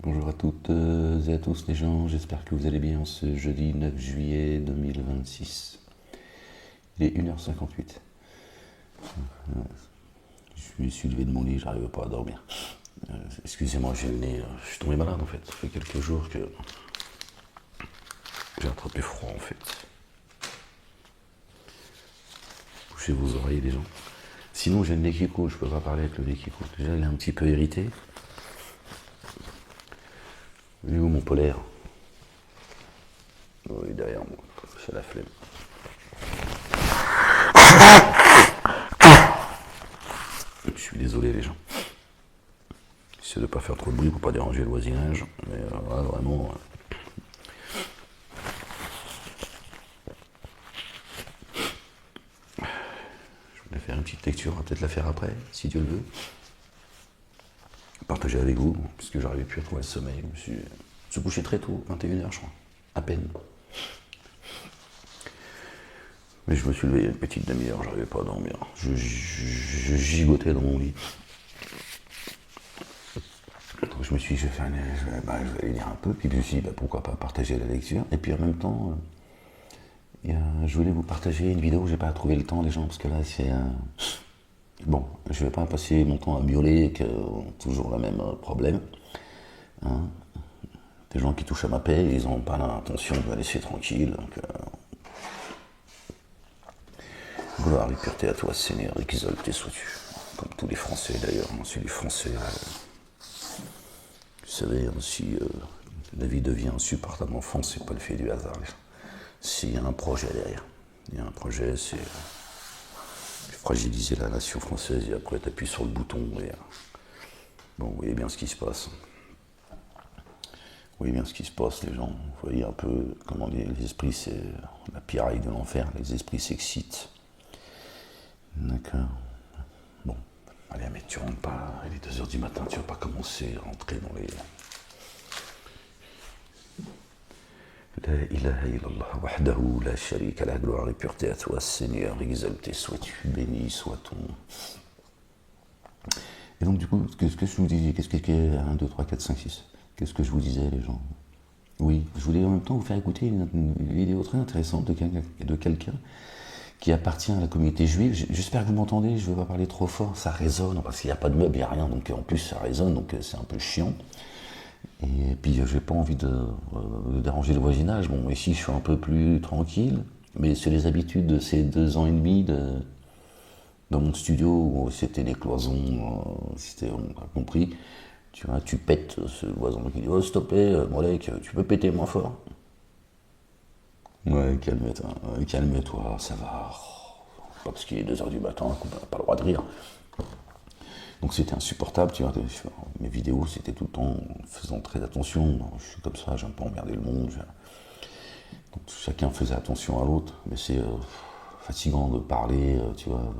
Bonjour à toutes et à tous les gens, j'espère que vous allez bien ce jeudi 9 juillet 2026. Il est 1h58. Je me suis levé de mon lit, j'arrive pas à dormir. Excusez-moi, j'ai le nez, je suis tombé malade en fait. Ça fait quelques jours que j'ai attrapé froid en fait. Bouchez vos oreilles les gens. Sinon j'ai le nez qui coule, je peux pas parler avec le nez qui coule. Déjà il est un petit peu irrité. Il est où mon polaire? Oh, il est derrière moi, c'est la flemme. Je suis désolé les gens. J'essaie de pas faire trop de bruit pour pas déranger le voisinage. Mais là, vraiment. Je vais faire une petite lecture, on va peut-être la faire après, si Dieu le veut. Partager avec vous, puisque j'arrivais plus à trouver le sommeil. Je me suis couché très tôt, 21h je crois. À peine. Mais je me suis levé une petite demi-heure, j'arrivais pas à dormir. Je gigotais dans mon lit. Donc je me suis dit, je vais aller lire un peu, puis je me suis dit, pourquoi pas partager la lecture. Et puis en même temps, je voulais vous partager une vidéo, j'ai pas trouvé le temps les gens, parce que là c'est... Bon, je vais pas passer mon temps à miauler, que toujours le même problème. Hein. Des gens qui touchent à ma paix, ils n'ont pas l'intention de me laisser tranquille. Donc, gloire et pureté à toi, Seigneur, exalté sois-tu. Comme tous les Français d'ailleurs, moi c'est les Français. Vous savez, si la vie devient insupportablement France, c'est pas le fait du hasard. S'il y a un projet derrière, il y a un projet, c'est fragiliser la nation française et après t'appuies sur le bouton et bon, vous voyez bien ce qui se passe. Vous voyez bien ce qui se passe, les gens. Vous voyez un peu, comment dire, les esprits, c'est la piraille de l'enfer. Les esprits s'excitent. D'accord. Bon, allez, mais tu rentres pas, il est 2h du matin, tu vas pas commencer à rentrer dans les... La ilaha illallah wahdahu la sharika la gloire et pureté à toi, Seigneur, exalté sois-tu, béni soit-on. Et donc, du coup, qu'est-ce que je vous disais? Qu'est-ce que 1, 2, 3, 4, 5, 6? Qu'est-ce que je vous disais, les gens? Oui, je voulais en même temps vous faire écouter une vidéo très intéressante de quelqu'un qui appartient à la communauté juive. J'espère que vous m'entendez, je ne vais pas parler trop fort, ça résonne, parce qu'il n'y a pas de meubles, il n'y a rien, donc en plus ça résonne, donc c'est un peu chiant. Et puis j'ai pas envie de déranger le voisinage. Bon, ici je suis un peu plus tranquille, mais c'est les habitudes de ces 2 ans et demi dans mon studio où c'était des cloisons, c'était, on a compris. Tu vois, tu pètes ce voisin qui dit oh s'il te plaît, Molek, tu peux péter moins fort. Ouais, calme-toi, ça va. Pas parce qu'il est 2h du matin qu'on n'a pas le droit de rire. Donc c'était insupportable, tu vois. Mes vidéos, c'était tout le temps en faisant très attention. Je suis comme ça, j'aime pas emmerder le monde. Donc chacun faisait attention à l'autre, mais c'est fatigant de parler, tu vois,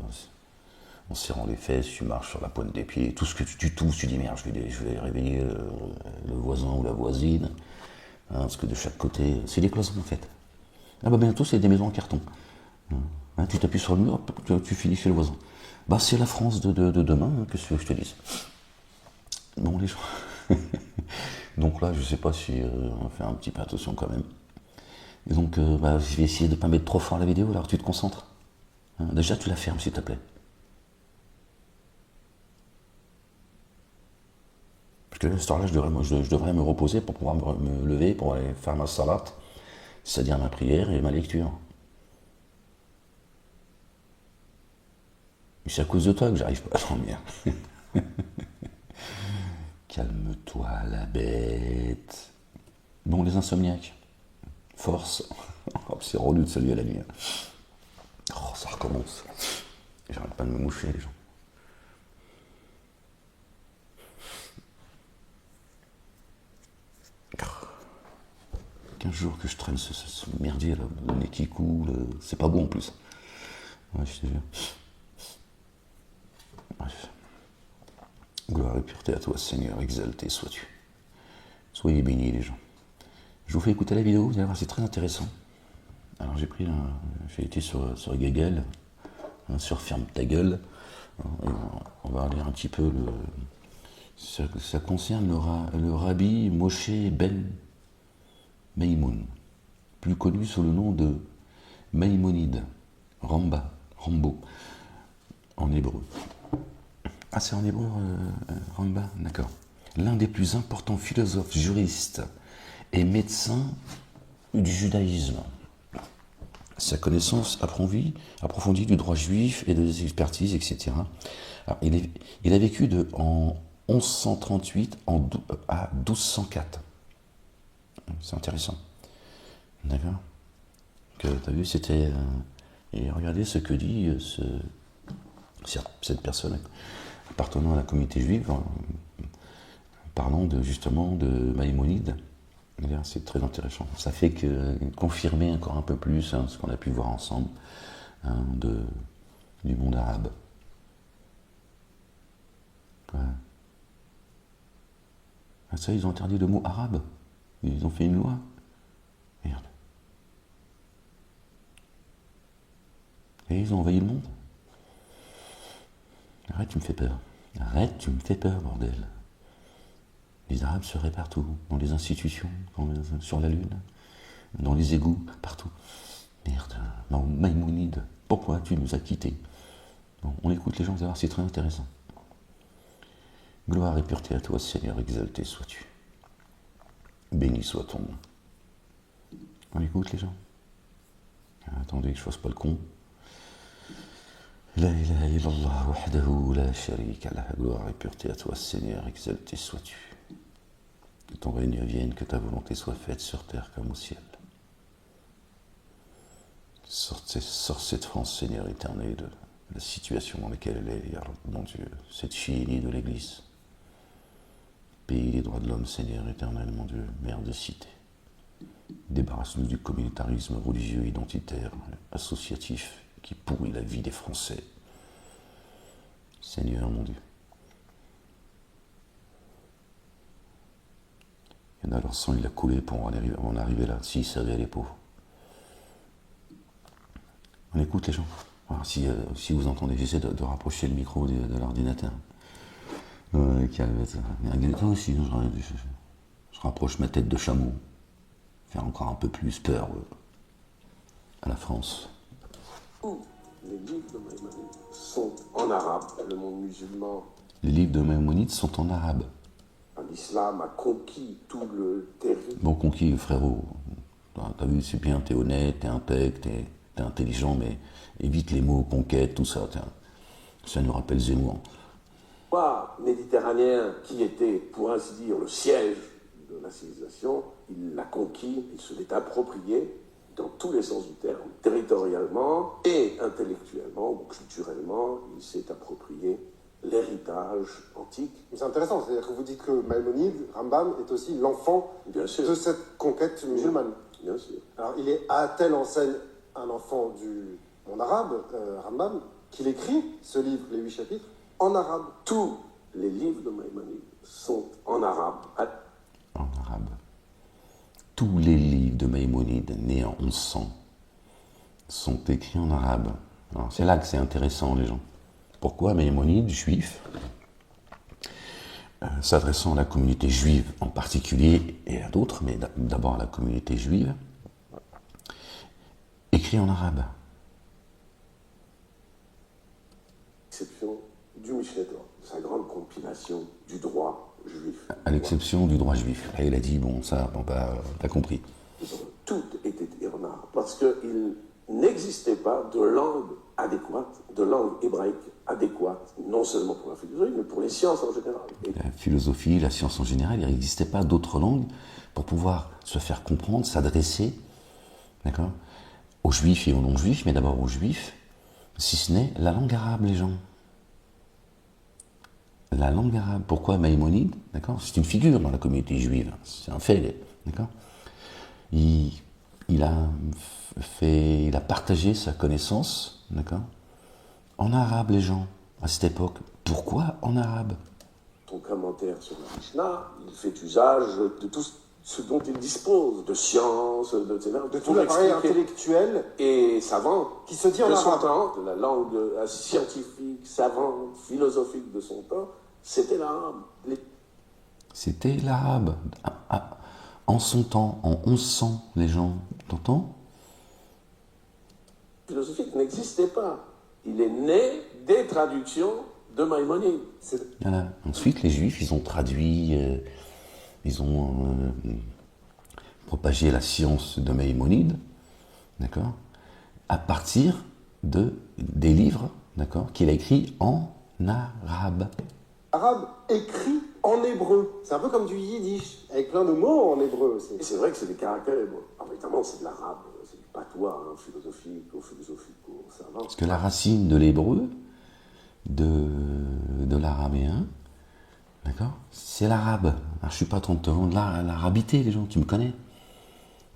en serrant les fesses, tu marches sur la pointe des pieds, tout ce que tu tousses, tu dis merde, je vais réveiller le voisin ou la voisine, hein, parce que de chaque côté, c'est des cloisons en fait. Ah bah bientôt c'est des maisons en carton. Hein, tu t'appuies sur le mur, tu finis chez le voisin. Bah c'est la France de demain, hein, qu'est-ce que je te dise. Bon les gens. Donc là je sais pas si on va faire un petit peu attention quand même. Et donc je vais essayer de pas mettre trop fort la vidéo, alors tu te concentres. Hein, déjà tu la fermes s'il te plaît. Parce que là, cette heure-là, je devrais me reposer pour pouvoir me lever, pour aller faire ma salat, c'est-à-dire ma prière et ma lecture. C'est à cause de toi que j'arrive pas à dormir. Calme-toi, la bête. Bon, les insomniaques. Force. Oh, c'est relou de se lever la nuit. Oh, ça recommence. J'arrête pas de me moucher, les gens. 15 jours que je traîne ce merdier là, le nez qui coule, c'est pas bon en plus. Ouais, je te jure. Bref. Gloire et pureté à toi, Seigneur, exalté sois-tu. Soyez bénis, les gens. Je vous fais écouter la vidéo, vous allez voir, c'est très intéressant. Alors j'ai été sur Google, sur Ferme ta gueule. On va lire un petit peu Ça concerne le rabbi Moshe ben Maïmoun, plus connu sous le nom de Maïmonide, Rambo, en hébreu. Ah, c'est en hébreu, Ramba, d'accord. L'un des plus importants philosophes, juristes et médecins du judaïsme. Sa connaissance approfondie du droit juif et des expertises, etc. Alors, il a vécu en 1138 à 1204. C'est intéressant. D'accord. Tu as vu, c'était... et regardez ce que dit cette personne appartenant à la communauté juive, parlant justement de Maïmonide. C'est très intéressant. Ça fait confirmer encore un peu plus ce qu'on a pu voir ensemble du monde arabe. Ouais. Ah, ça, ils ont interdit le mot arabe. Ils ont fait une loi. Merde. Et ils ont envahi le monde. Arrête, tu me fais peur. Arrête, tu me fais peur, bordel. Les Arabes seraient partout, dans les institutions, sur la Lune, dans les égouts, partout. Merde, Maïmonide, pourquoi tu nous as quittés? Bon, on écoute les gens, vous allez voir, c'est très intéressant. Gloire et pureté à toi, Seigneur, exalté sois-tu. Béni soit ton nom. On écoute les gens. Attendez que je fasse pas le con. La ilaha illallah wahdahu la sharika lah. Gloire et pureté à toi, Seigneur, exalté sois-tu. Que ton règne vienne, que ta volonté soit faite sur terre comme au ciel. Sors cette France, Seigneur éternel, de la situation dans laquelle elle est, mon Dieu, cette chienie de l'Église. Pays des droits de l'homme, Seigneur éternel, mon Dieu, mère de cité. Débarrasse-nous du communautarisme religieux, identitaire, associatif, qui pourrit la vie des Français. Seigneur, mon Dieu. Il y en a, leur sang, il a coulé pour en arriver là, s'ils savaient les pauvres. On écoute les gens. Alors, si vous entendez, j'essaie de rapprocher le micro de l'ordinateur. Aussi, je rapproche ma tête de chameau. Faire encore un peu plus peur à la France. Les livres de Maïmonide sont en arabe. Le monde musulman. Les livres de Maïmonide sont en arabe. L'islam a conquis tout le territoire. Bon, conquis, frérot. T'as vu, c'est bien, t'es honnête, t'es intègre, t'es intelligent, mais évite les mots conquête, tout ça. Ça nous rappelle Zemmour. Méditerranéen, qui était, pour ainsi dire, le siège de la civilisation, il l'a conquis, il se l'est approprié dans tous les sens du terme, territorialement et intellectuellement ou culturellement, il s'est approprié l'héritage antique. C'est intéressant, c'est-à-dire que vous dites que Maïmonide, Rambam, est aussi l'enfant de cette conquête musulmane. Bien sûr. Alors, il est à telle enseigne un enfant du monde arabe, Rambam, qu'il écrit ce livre, les 8 chapitres, en arabe. Tous les livres de Maïmonide sont en arabe. En arabe. Tous les livres de Maïmonide, nés en 1100, sont écrits en arabe. Alors, c'est là que c'est intéressant, les gens. Pourquoi Maïmonide, juif, s'adressant à la communauté juive en particulier, et à d'autres, mais d'abord à la communauté juive, écrit en arabe. Exception du Mishneh Torah, sa grande compilation du droit juif. À l'exception du droit juif. Là, il a dit, bon, ça, t'as compris. Tout était en arabe, parce qu'il n'existait pas de langue adéquate, de langue hébraïque adéquate, non seulement pour la philosophie, mais pour les sciences en général. La philosophie, la science en général, il n'existait pas d'autres langues pour pouvoir se faire comprendre, s'adresser, d'accord, aux juifs et aux non-juifs, mais d'abord aux juifs, si ce n'est la langue arabe, les gens. La langue arabe. Pourquoi Maïmonide, d'accord? C'est une figure dans la communauté juive, c'est un fait, d'accord? Il a partagé sa connaissance, d'accord, en arabe, les gens, à cette époque. Pourquoi en arabe? Ton commentaire sur la Mishnah, il fait usage de tout ce dont il dispose, de sciences, de tout l'appareil intellectuel et savant qui se dit en de arabe. son temps, de la langue scientifique, savante, philosophique de son temps, c'était l'arabe. C'était l'arabe. En son temps, en 1100, les gens, t'entends? Philosophique n'existait pas. Il est né des traductions de Maïmonide. Voilà. Ensuite, les Juifs, ils ont traduit, ils ont propagé la science de Maïmonide, d'accord, à partir des livres, d'accord, qu'il a écrits en arabe. Arabe écrit en hébreu. C'est un peu comme du yiddish, avec plein de mots en hébreu aussi. Et c'est vrai que c'est des caractères hébreux. Alors évidemment, c'est de l'arabe, c'est du patois philosophique, savant. Parce que la racine de l'hébreu, de l'arabéen, d'accord, c'est l'arabe. Alors, je ne suis pas en train de te vendre l'arabité, les gens, tu me connais.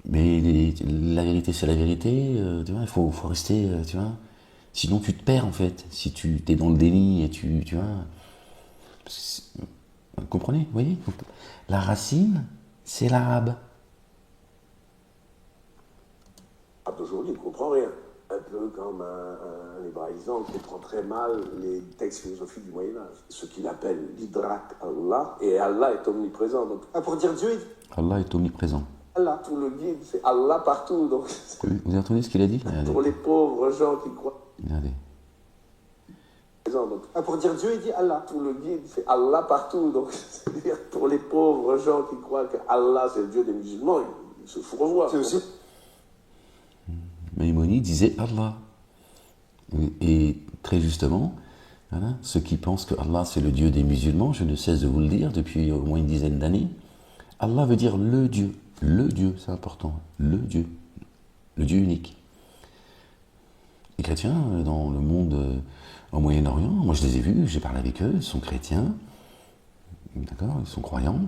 Mais la vérité, c'est la vérité. Tu vois, il faut rester, tu vois. Sinon, tu te perds, en fait. Si tu es dans le déni et tu vois. Vous comprenez? Vous voyez? Donc, la racine, c'est l'arabe. D'aujourd'hui, il ne comprend rien. Un peu comme un hébraïsant comprend très mal les textes philosophiques du Moyen-Âge. Ce qu'il appelle l'idrak Allah, et Allah est omniprésent. Donc, pour dire Dieu, il dit Allah est omniprésent. Allah. tout le guide, c'est Allah partout. Donc, Vous avez entendu ce qu'il a dit? pour les pauvres gens qui croient. Regardez. Donc, pour dire Dieu, il dit Allah. tout le guide, c'est Allah partout. Donc, c'est-à-dire pour les pauvres gens qui croient que Allah c'est le Dieu des musulmans, ils se fourvoient. C'est aussi. Maïmonide disait Allah. Et très justement, voilà, ceux qui pensent que Allah c'est le Dieu des musulmans, je ne cesse de vous le dire depuis au moins une dizaine d'années, Allah veut dire le Dieu. Le Dieu, c'est important. Le Dieu unique. Les chrétiens dans le monde au Moyen-Orient, moi je les ai vus, j'ai parlé avec eux, ils sont chrétiens, d'accord, ils sont croyants.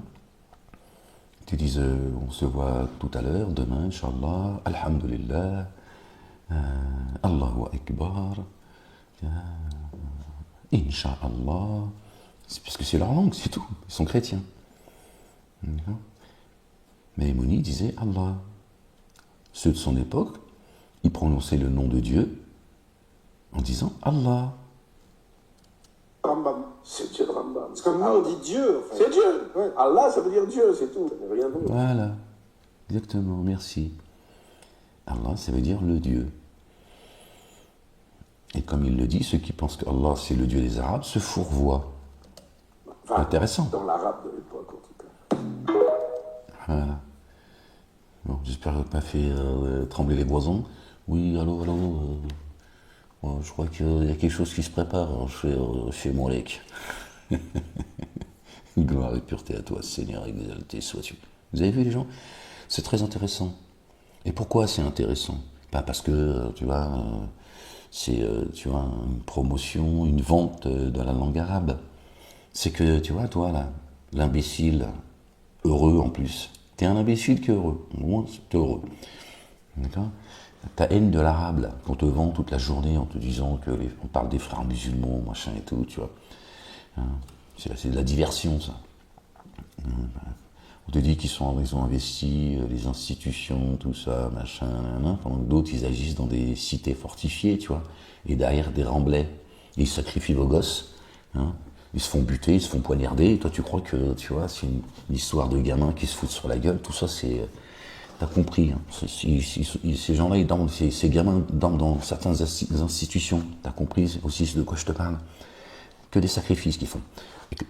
Ils disent on se voit tout à l'heure, demain, Inch'Allah, Alhamdulillah, Allahu Akbar, Inch'Allah. C'est parce que c'est leur langue, c'est tout. Ils sont chrétiens. D'accord. Mais Maïmonide disait Allah. Ceux de son époque, ils prononçaient le nom de Dieu en disant Allah. Rambam. C'est Dieu de Rambam. C'est comme nous, on dit Dieu. En fait. C'est Dieu. Ouais. Allah, ça veut dire Dieu, c'est tout. Ça veut rien d'autre. Voilà. Exactement, merci. Allah, ça veut dire le Dieu. Et comme il le dit, ceux qui pensent que Allah c'est le Dieu des Arabes se fourvoient. Enfin, Intéressant. Dans l'arabe de l'époque, en tout cas. Voilà. Bon, j'espère que pas fait trembler les boisons. Oui, allô. Je crois qu'il y a quelque chose qui se prépare chez Molek. Gloire et pureté à toi, Seigneur, exalté sois-tu. Vous avez vu les gens? C'est très intéressant. Et pourquoi c'est intéressant? Pas parce que, tu vois, c'est tu vois, une promotion, une vente de la langue arabe. C'est que, tu vois, toi, là, l'imbécile, heureux en plus. T'es un imbécile qui est heureux. Au moins, t'es heureux. D'accord? Ta haine de l'arabe, là, qu'on te vend toute la journée en te disant on parle des frères musulmans, machin et tout, tu vois. Hein, c'est de la diversion, ça. On te dit qu'ils ont investi les institutions, tout ça, machin, pendant que d'autres, ils agissent dans des cités fortifiées, tu vois, et derrière des remblais. Et ils sacrifient vos gosses, hein, ils se font buter, ils se font poignarder, et toi, tu crois que, tu vois, c'est une histoire de gamins qui se foutent sur la gueule, tout ça, c'est... T'as compris, hein. Ces gens-là, ils dorment, ces gamins dorment dans certaines institutions. T'as compris aussi de quoi je te parle. Que des sacrifices qu'ils font.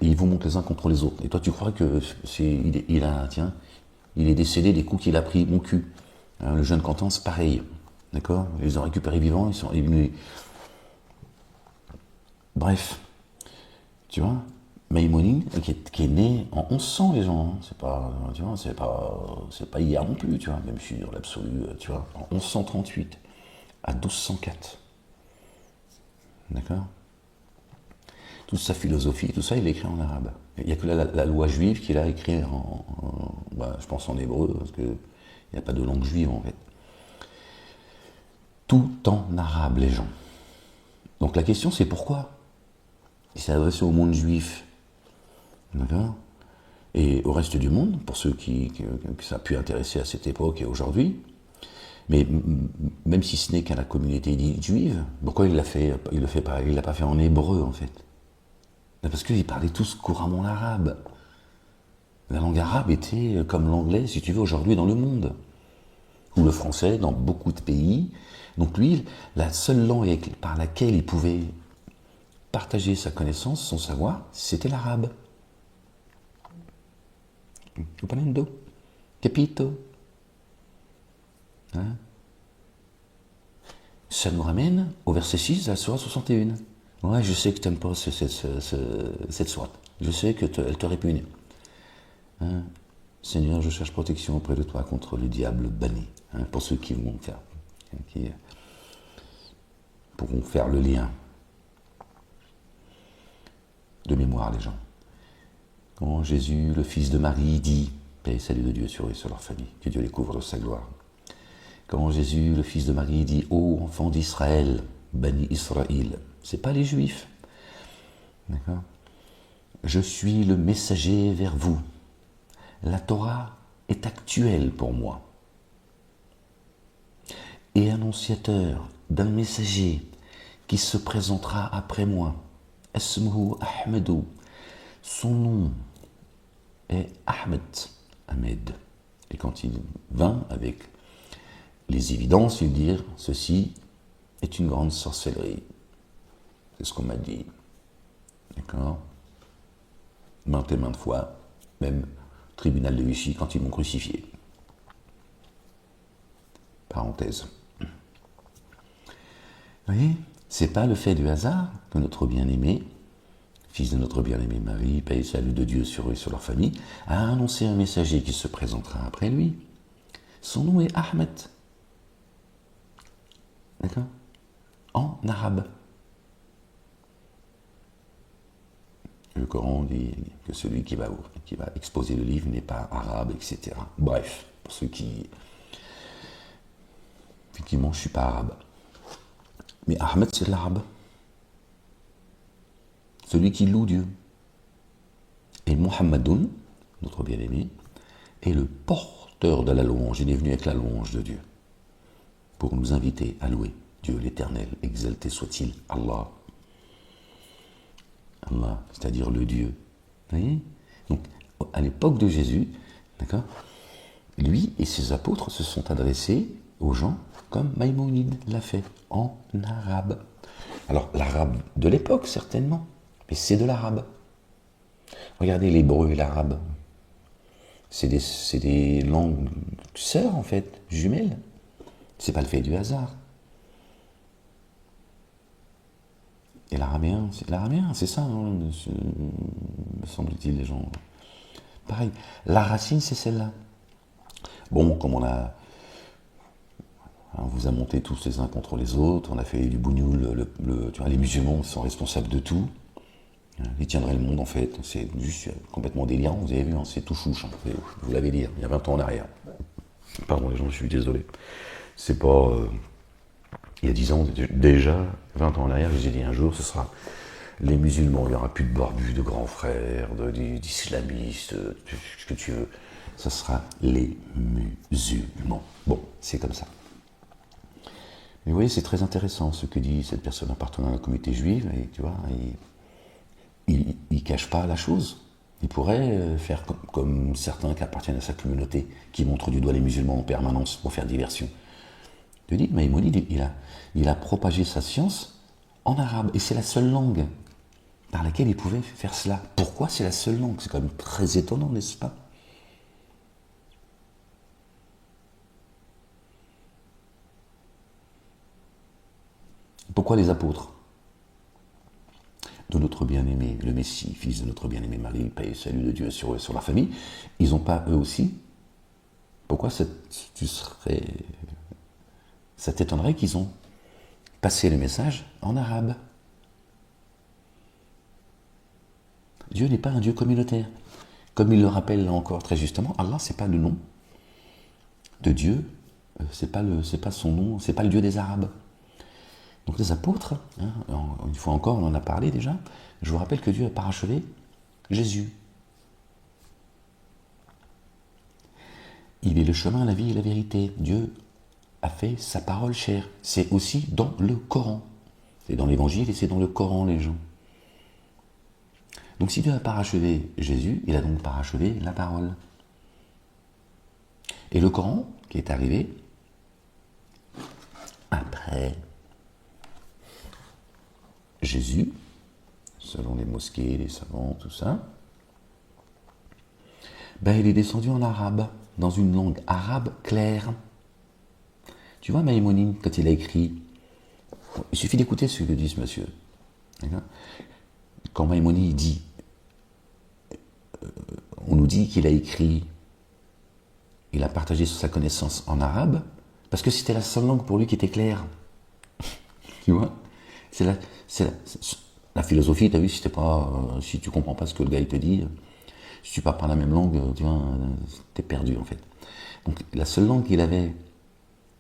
Et ils vous montent les uns contre les autres. Et toi, tu crois que il est décédé des coups qu'il a pris, mon cul. Hein, le jeune Quentin, c'est pareil. D'accord? Ils les ont récupérés vivants, ils sont éliminés. Bref. Tu vois? Maïmonide, qui est né en 1100, les gens, hein. C'est pas, tu vois, c'est pas hier non plus, tu vois, même si dans l'absolu, tu vois, en 1138 à 1204. D'accord? Toute sa philosophie, tout ça, il écrit en arabe. Il n'y a que la loi juive qu'il a écrit je pense en hébreu, parce qu'il n'y a pas de langue juive, en fait. Tout en arabe, les gens. Donc la question, c'est pourquoi? Il s'est adressé au monde juif. D'accord? Et au reste du monde, pour ceux qui ça a pu intéresser à cette époque et aujourd'hui, mais même si ce n'est qu'à la communauté dite juive, pourquoi il l'a pas fait en hébreu en fait? Parce qu'ils parlaient tous couramment l'arabe. La langue arabe était comme l'anglais, si tu veux, aujourd'hui dans le monde. Ou le français dans beaucoup de pays. Donc lui, la seule langue par laquelle il pouvait partager sa connaissance, son savoir, c'était l'arabe. Comprendo? Capito? Hein? Ça nous ramène au verset 6 de la sourate 61. Ouais, je sais que tu n'aimes pas cette sourate. Je sais qu'elle te répugne. Hein? Seigneur, je cherche protection auprès de toi contre le diable banni. Hein, pour ceux qui pourront faire le lien. De mémoire, les gens. Quand Jésus, le fils de Marie, dit paix et salut de Dieu sur eux et sur leur famille, que Dieu les couvre de sa gloire. Quand Jésus, le fils de Marie, dit ô enfants d'Israël, Bani Israël, c'est pas les Juifs. D'accord? Je suis le messager vers vous. La Torah est actuelle pour moi. Et annonciateur d'un messager qui se présentera après moi. Esmuhu Ahmedou. Son nom est Ahmed. Et quand il vint avec les évidences, il dit ceci est une grande sorcellerie. C'est ce qu'on m'a dit. D'accord? Maintes et maintes fois, même au tribunal de Vichy quand ils m'ont crucifié. Parenthèse. Vous voyez, c'est pas le fait du hasard que notre bien-aimé, fils de notre bien-aimée Marie, paix et salut de Dieu sur eux et sur leur famille, a annoncé un messager qui se présentera après lui. Son nom est Ahmed. D'accord? En arabe. Le Coran dit que celui qui va exposer le livre n'est pas arabe, etc. Bref, pour ceux qui... Effectivement, je ne suis pas arabe. Mais Ahmed, c'est l'arabe. Celui qui loue Dieu. Et Muhammadoun, notre bien-aimé, est le porteur de la louange. Il est venu avec la louange de Dieu pour nous inviter à louer Dieu l'Éternel. Exalté soit-il, Allah. Allah, c'est-à-dire le Dieu. Vous voyez? Donc, à l'époque de Jésus, d'accord, lui et ses apôtres se sont adressés aux gens comme Maïmonide l'a fait, en arabe. Alors, l'arabe de l'époque, certainement, mais c'est de l'arabe. Regardez l'hébreu et l'arabe. C'est des langues sœurs, en fait, jumelles. C'est pas le fait du hasard. Et l'araméen, c'est ça, hein, me semble-t-il, les gens. Pareil, la racine, c'est celle-là. Bon, comme on vous a monté tous les uns contre les autres, on a fait du bougnoul, tu vois, les musulmans sont responsables de tout. Ils tiendraient le monde, en fait. C'est juste complètement délirant, vous avez vu, hein, c'est tout chouche. Hein, vous l'avez dit, il y a 20 ans en arrière. Pardon, les gens, je suis désolé. C'est pas... il y a 10 ans, déjà, 20 ans en arrière, j'ai dit un jour, ce sera les musulmans, il n'y aura plus de barbus, de grands frères, d'islamistes, ce que tu veux. Ce sera les musulmans. Bon, c'est comme ça. Mais vous voyez, c'est très intéressant ce que dit cette personne appartenant à la communauté juive, et tu vois, il ne cache pas la chose. Il pourrait faire comme certains qui appartiennent à sa communauté, qui montrent du doigt les musulmans en permanence pour faire diversion. Je dis, Maïmonide, il a propagé sa science en arabe, et c'est la seule langue par laquelle il pouvait faire cela. Pourquoi c'est la seule langue? C'est quand même très étonnant, n'est-ce pas? Pourquoi les apôtres de notre bien-aimé, le Messie, fils de notre bien-aimé Marie, paix et salut de Dieu sur eux et sur la famille, ils n'ont pas eux aussi? Pourquoi ça t'étonnerait qu'ils ont passé le message en arabe? Dieu n'est pas un Dieu communautaire. Comme il le rappelle là encore très justement, Allah, c'est pas le nom de Dieu, c'est pas son nom, c'est pas le Dieu des Arabes. Donc les apôtres, hein, une fois encore, on en a parlé déjà, je vous rappelle que Dieu a parachevé Jésus. Il est le chemin, la vie et la vérité. Dieu a fait sa parole chère. C'est aussi dans le Coran. C'est dans l'Évangile et c'est dans le Coran, les gens. Donc si Dieu a parachevé Jésus, il a donc parachevé la parole. Et le Coran, qui est arrivé après Jésus, selon les mosquées, les savants, tout ça, ben il est descendu en arabe, dans une langue arabe claire. Tu vois Maïmonide, quand il a écrit, il suffit d'écouter ce que dit ce monsieur. Quand Maïmonide dit, on nous dit qu'il a écrit, il a partagé sa connaissance en arabe, parce que c'était la seule langue pour lui qui était claire. Tu vois, c'est la philosophie, tu as vu, si tu comprends pas ce que le gars il te dit, si tu parles pas la même langue, tu vois, t'es perdu en fait. Donc la seule langue qu'il avait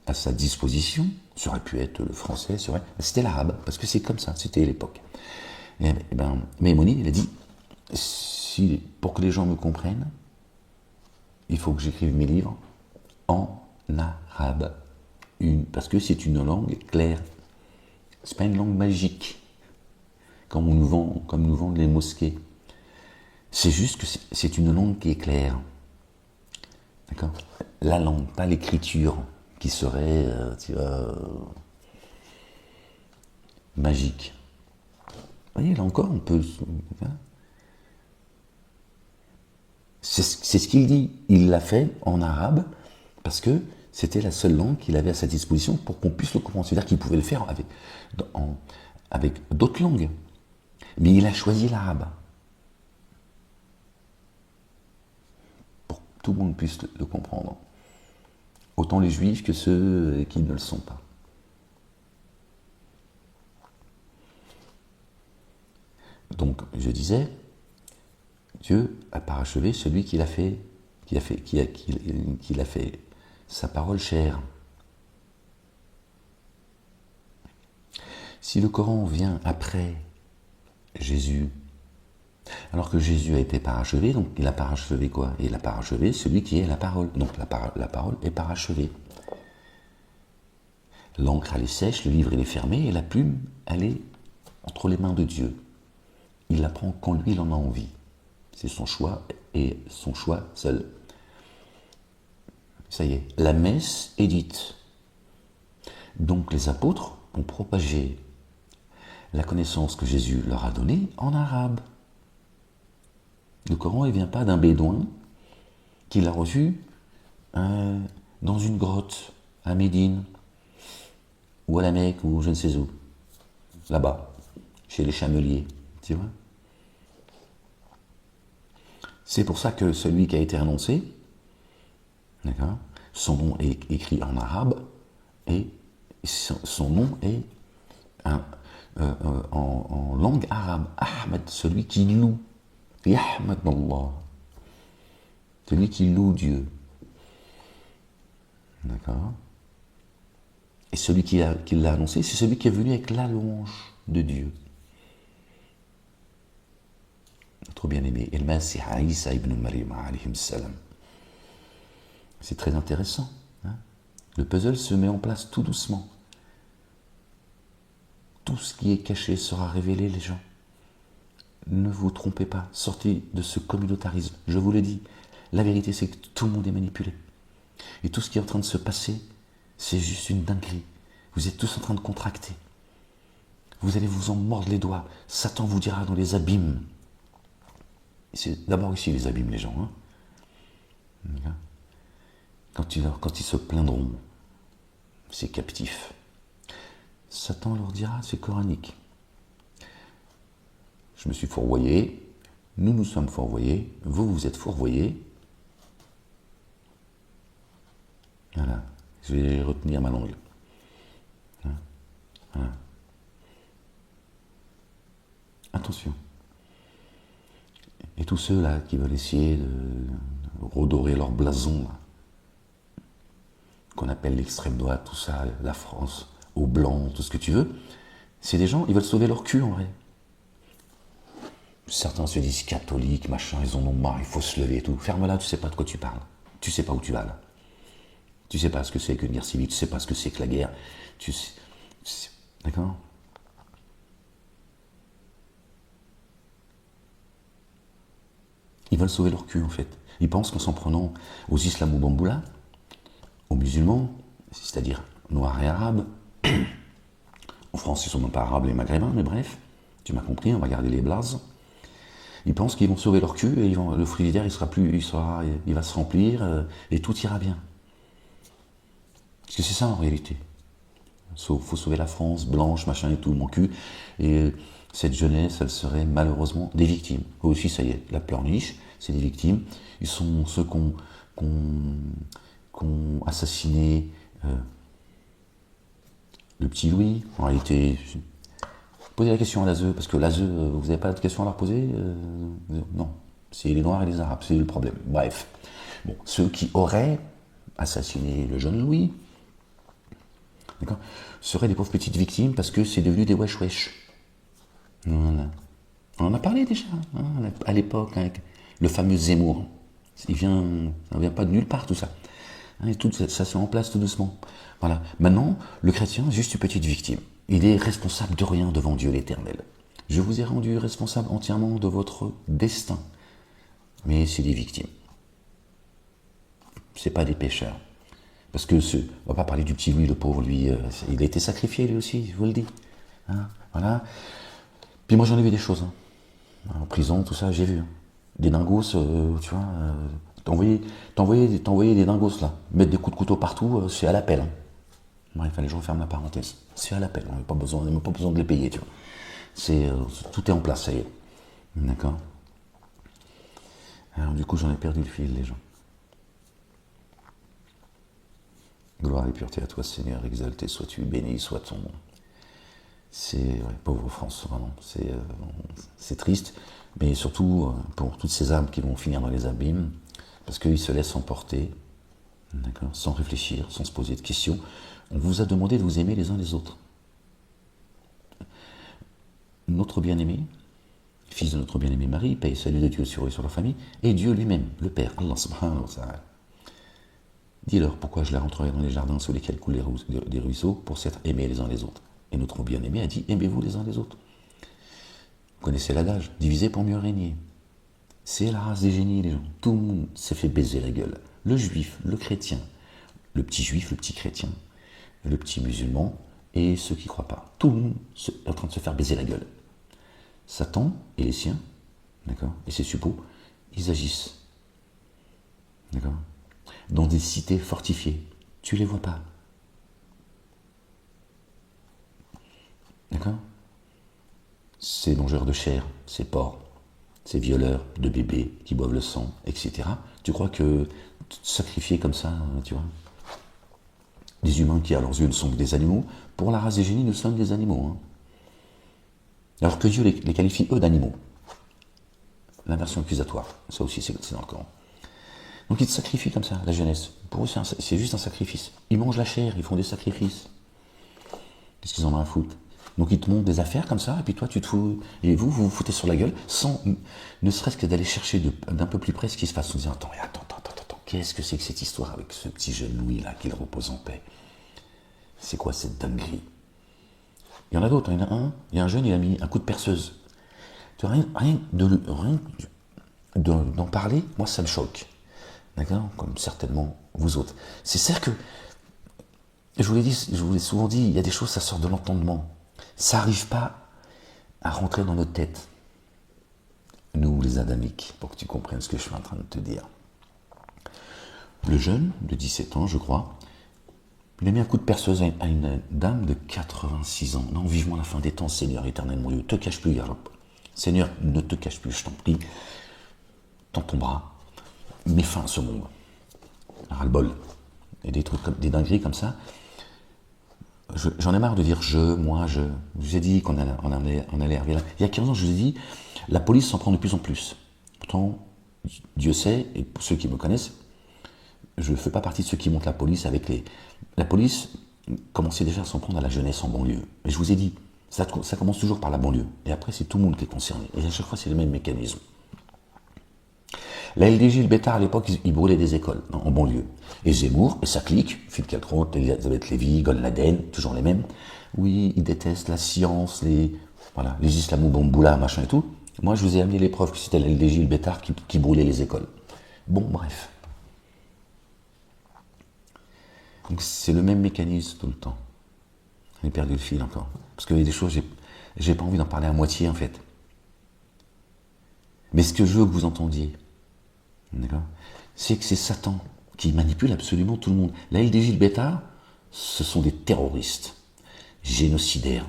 à sa disposition, ça aurait pu être le français, c'était l'arabe, parce que c'est comme ça, c'était l'époque. Et ben, Maïmonide, il a dit, pour que les gens me comprennent, il faut que j'écrive mes livres en arabe. Parce que c'est une langue claire. C'est pas une langue magique, comme nous vendent les mosquées. C'est juste que c'est une langue qui est claire. D'accord ? La langue, pas l'écriture, qui serait, magique. Vous voyez, là encore, on peut... C'est ce qu'il dit. Il l'a fait en arabe parce que c'était la seule langue qu'il avait à sa disposition pour qu'on puisse le comprendre. C'est-à-dire qu'il pouvait le faire avec d'autres langues. Mais il a choisi l'arabe pour que tout le monde puisse le comprendre. Autant les juifs que ceux qui ne le sont pas. Donc, je disais, Dieu a parachevé celui qui a fait sa parole chère. Si le Coran vient après Jésus, alors que Jésus a été parachevé, donc il a parachevé quoi? Il a parachevé celui qui est la parole. Donc la parole est parachevée. L'encre, elle est sèche, le livre, il est fermé, et la plume, elle est entre les mains de Dieu. Il la prend quand lui, il en a envie. C'est son choix, et son choix seul. Ça y est, la messe est dite. Donc les apôtres ont propagé la connaissance que Jésus leur a donnée en arabe. Le Coran ne vient pas d'un bédouin qui l'a reçu dans une grotte à Médine, ou à la Mecque, ou je ne sais où, là-bas, chez les chameliers, tu vois. C'est pour ça que celui qui a été annoncé, d'accord, son nom est écrit en arabe, et son nom est en langue arabe. Ahmed, celui qui loue. Yahmad Allah. Celui qui loue Dieu. D'accord. Et celui qui l'a annoncé, c'est celui qui est venu avec la louange de Dieu. Notre bien-aimé, El-Masih Isa ibn Maryam alayhi salam. C'est très intéressant. Hein. Le puzzle se met en place tout doucement. Tout ce qui est caché sera révélé, les gens. Ne vous trompez pas, sortez de ce communautarisme. Je vous le dis, la vérité c'est que tout le monde est manipulé. Et tout ce qui est en train de se passer, c'est juste une dinguerie. Vous êtes tous en train de contracter. Vous allez vous en mordre les doigts. Satan vous dira dans les abîmes. C'est d'abord ici les abîmes, les gens. Hein. Quand ils se plaindront, c'est captif. Satan leur dira, c'est coranique. Je me suis fourvoyé, nous nous sommes fourvoyés, vous êtes fourvoyés. Voilà, je vais retenir ma langue. Voilà. Attention. Et tous ceux là qui veulent essayer de redorer leur blason, là, qu'on appelle l'extrême droite, tout ça, la France, au blanc, tout ce que tu veux, c'est des gens, ils veulent sauver leur cul en vrai. Certains se disent catholiques, machin, ils en ont marre, il faut se lever et tout. Ferme-la, tu sais pas de quoi tu parles. Tu sais pas où tu vas là. Tu sais pas ce que c'est qu'une guerre civile, tu sais pas ce que c'est que la guerre. Tu sais, d'accord ? Ils veulent sauver leur cul, en fait. Ils pensent qu'en s'en prenant aux islamo-bamboula, aux musulmans, c'est-à-dire noirs et arabes, en France, ils sont même pas arabes et maghrébins, mais bref, tu m'as compris, on va garder les blazes. Ils pensent qu'ils vont sauver leur cul et le frigidaire, il va se remplir et tout ira bien. Parce que c'est ça en réalité. Il faut sauver la France, blanche, machin et tout, mon cul. Et cette jeunesse, elle serait malheureusement des victimes. Eux aussi, ça y est, la pleurniche, c'est des victimes. Ils sont ceux qui ont assassiné le petit Louis. En réalité, posez la question à l'ASE, parce que l'ASE, vous n'avez pas de question à leur poser non, c'est les Noirs et les Arabes, c'est le problème. Bref, bon, ceux qui auraient assassiné le jeune Louis, d'accord, seraient des pauvres petites victimes parce que c'est devenu des wesh-wesh. Voilà. On en a parlé déjà, hein, à l'époque, avec le fameux Zemmour. Ça ne vient pas de nulle part tout ça. Hein, et tout ça se met en place tout doucement. Voilà. Maintenant, le chrétien, juste une petite victime. Il est responsable de rien devant Dieu l'Éternel. Je vous ai rendu responsable entièrement de votre destin. Mais c'est des victimes. C'est pas des pécheurs. Parce que on va pas parler du petit Louis, le pauvre, lui, il a été sacrifié lui aussi, je vous le dis. Hein, voilà. Puis moi j'en ai vu des choses. Hein. En prison, tout ça, j'ai vu. Hein. Des dingos, tu vois, t'envoyer des dingos là, mettre des coups de couteau partout, c'est à l'appel. Hein. Bref, allez, je referme la parenthèse. C'est à l'appel, on n'a pas besoin de les payer, tu vois. Tout est en place, ça y est. D'accord. Alors du coup, j'en ai perdu le fil, les gens. Gloire et pureté à toi, Seigneur, exalté sois-tu, béni soit ton nom. C'est, pauvre France, vraiment, c'est triste, mais surtout pour toutes ces âmes qui vont finir dans les abîmes, parce qu'ils se laissent emporter, d'accord, sans réfléchir, sans se poser de questions. On vous a demandé de vous aimer les uns les autres. Notre bien-aimé, fils de notre bien-aimé Marie, paix et salut de Dieu sur eux et sur leur famille, et Dieu lui-même, le Père, Allah subhanahu wa ta'ala. Dis-leur pourquoi je les rentrerai dans les jardins sous lesquels coulent des ruisseaux pour s'être aimés les uns les autres. Et notre bien-aimé a dit, aimez-vous les uns les autres. Vous connaissez l'adage, diviser pour mieux régner. C'est la race des génies, les gens. Tout le monde s'est fait baiser la gueule. Le juif, le chrétien, le petit juif, le petit chrétien, le petit musulman et ceux qui ne croient pas. Tout le monde est en train de se faire baiser la gueule. Satan et les siens, d'accord, et ses suppôts, ils agissent. D'accord, dans des cités fortifiées. Tu ne les vois pas. D'accord? Ces mangeurs de chair, ces porcs, ces violeurs de bébés qui boivent le sang, etc. Tu crois que sacrifier comme ça, tu vois, des humains qui à leurs yeux ne sont que des animaux, pour la race des génies, nous sommes des animaux. Hein. Alors que Dieu les qualifie, eux, d'animaux. L'inversion accusatoire, ça aussi c'est dans le Coran. Donc ils te sacrifient comme ça, la jeunesse. Pour eux, c'est juste un sacrifice. Ils mangent la chair, ils font des sacrifices. Qu'est-ce qu'ils en ont à foutre? Donc ils te montrent des affaires comme ça, et puis toi tu te fous, et vous foutez sur la gueule, sans ne serait-ce que d'aller chercher d'un peu plus près ce qui se passe, en disant attends, qu'est-ce que c'est que cette histoire avec ce petit jeune Louis là, qu'il repose en paix? C'est quoi cette dinguerie? Il y en a d'autres, il y en a un, il y a un jeune, il a mis un coup de perceuse. Tu vois, rien d'en parler, moi ça me choque. D'accord? Comme certainement vous autres. C'est certes que, je vous l'ai souvent dit, il y a des choses, ça sort de l'entendement. Ça n'arrive pas à rentrer dans notre tête. Nous, les adamiques, pour que tu comprennes ce que je suis en train de te dire. Le jeune, de 17 ans, je crois, il a mis un coup de perceuse à une dame de 86 ans. Non, vivement la fin des temps, Seigneur éternel, mon Dieu, te cache plus, Yarab. Seigneur, ne te cache plus, je t'en prie. Tends ton bras. Mets fin à ce monde. Ras-le-bol. Et des trucs des dingueries comme ça. J'en ai marre de dire moi. Je vous ai dit qu'on allait arriver là. Il y a 15 ans, je vous ai dit, la police s'en prend de plus en plus. Pourtant, Dieu sait, et pour ceux qui me connaissent, je ne fais pas partie de ceux qui montent la police avec les... La police commençait déjà à s'en prendre à la jeunesse en banlieue. Mais je vous ai dit, ça commence toujours par la banlieue. Et après, c'est tout le monde qui est concerné. Et à chaque fois, c'est le même mécanisme. La LDJ, le Bétard, à l'époque, ils brûlaient des écoles en banlieue. Et Zemmour, et sa clique, Finkielkraut, Elisabeth Lévy, Golnaden, toujours les mêmes. Oui, ils détestent la science, les islamo-bamboula, machin et tout. Moi, je vous ai amené les preuves que c'était la LDJ et le Bétard qui brûlaient les écoles. Bon, bref. Donc c'est le même mécanisme tout le temps. J'ai perdu le fil encore. Parce qu'il y a des choses, j'ai pas envie d'en parler à moitié en fait. Mais ce que je veux que vous entendiez, d'accord, c'est que c'est Satan qui manipule absolument tout le monde. La LDJ et le Bétard, ce sont des terroristes, génocidaires,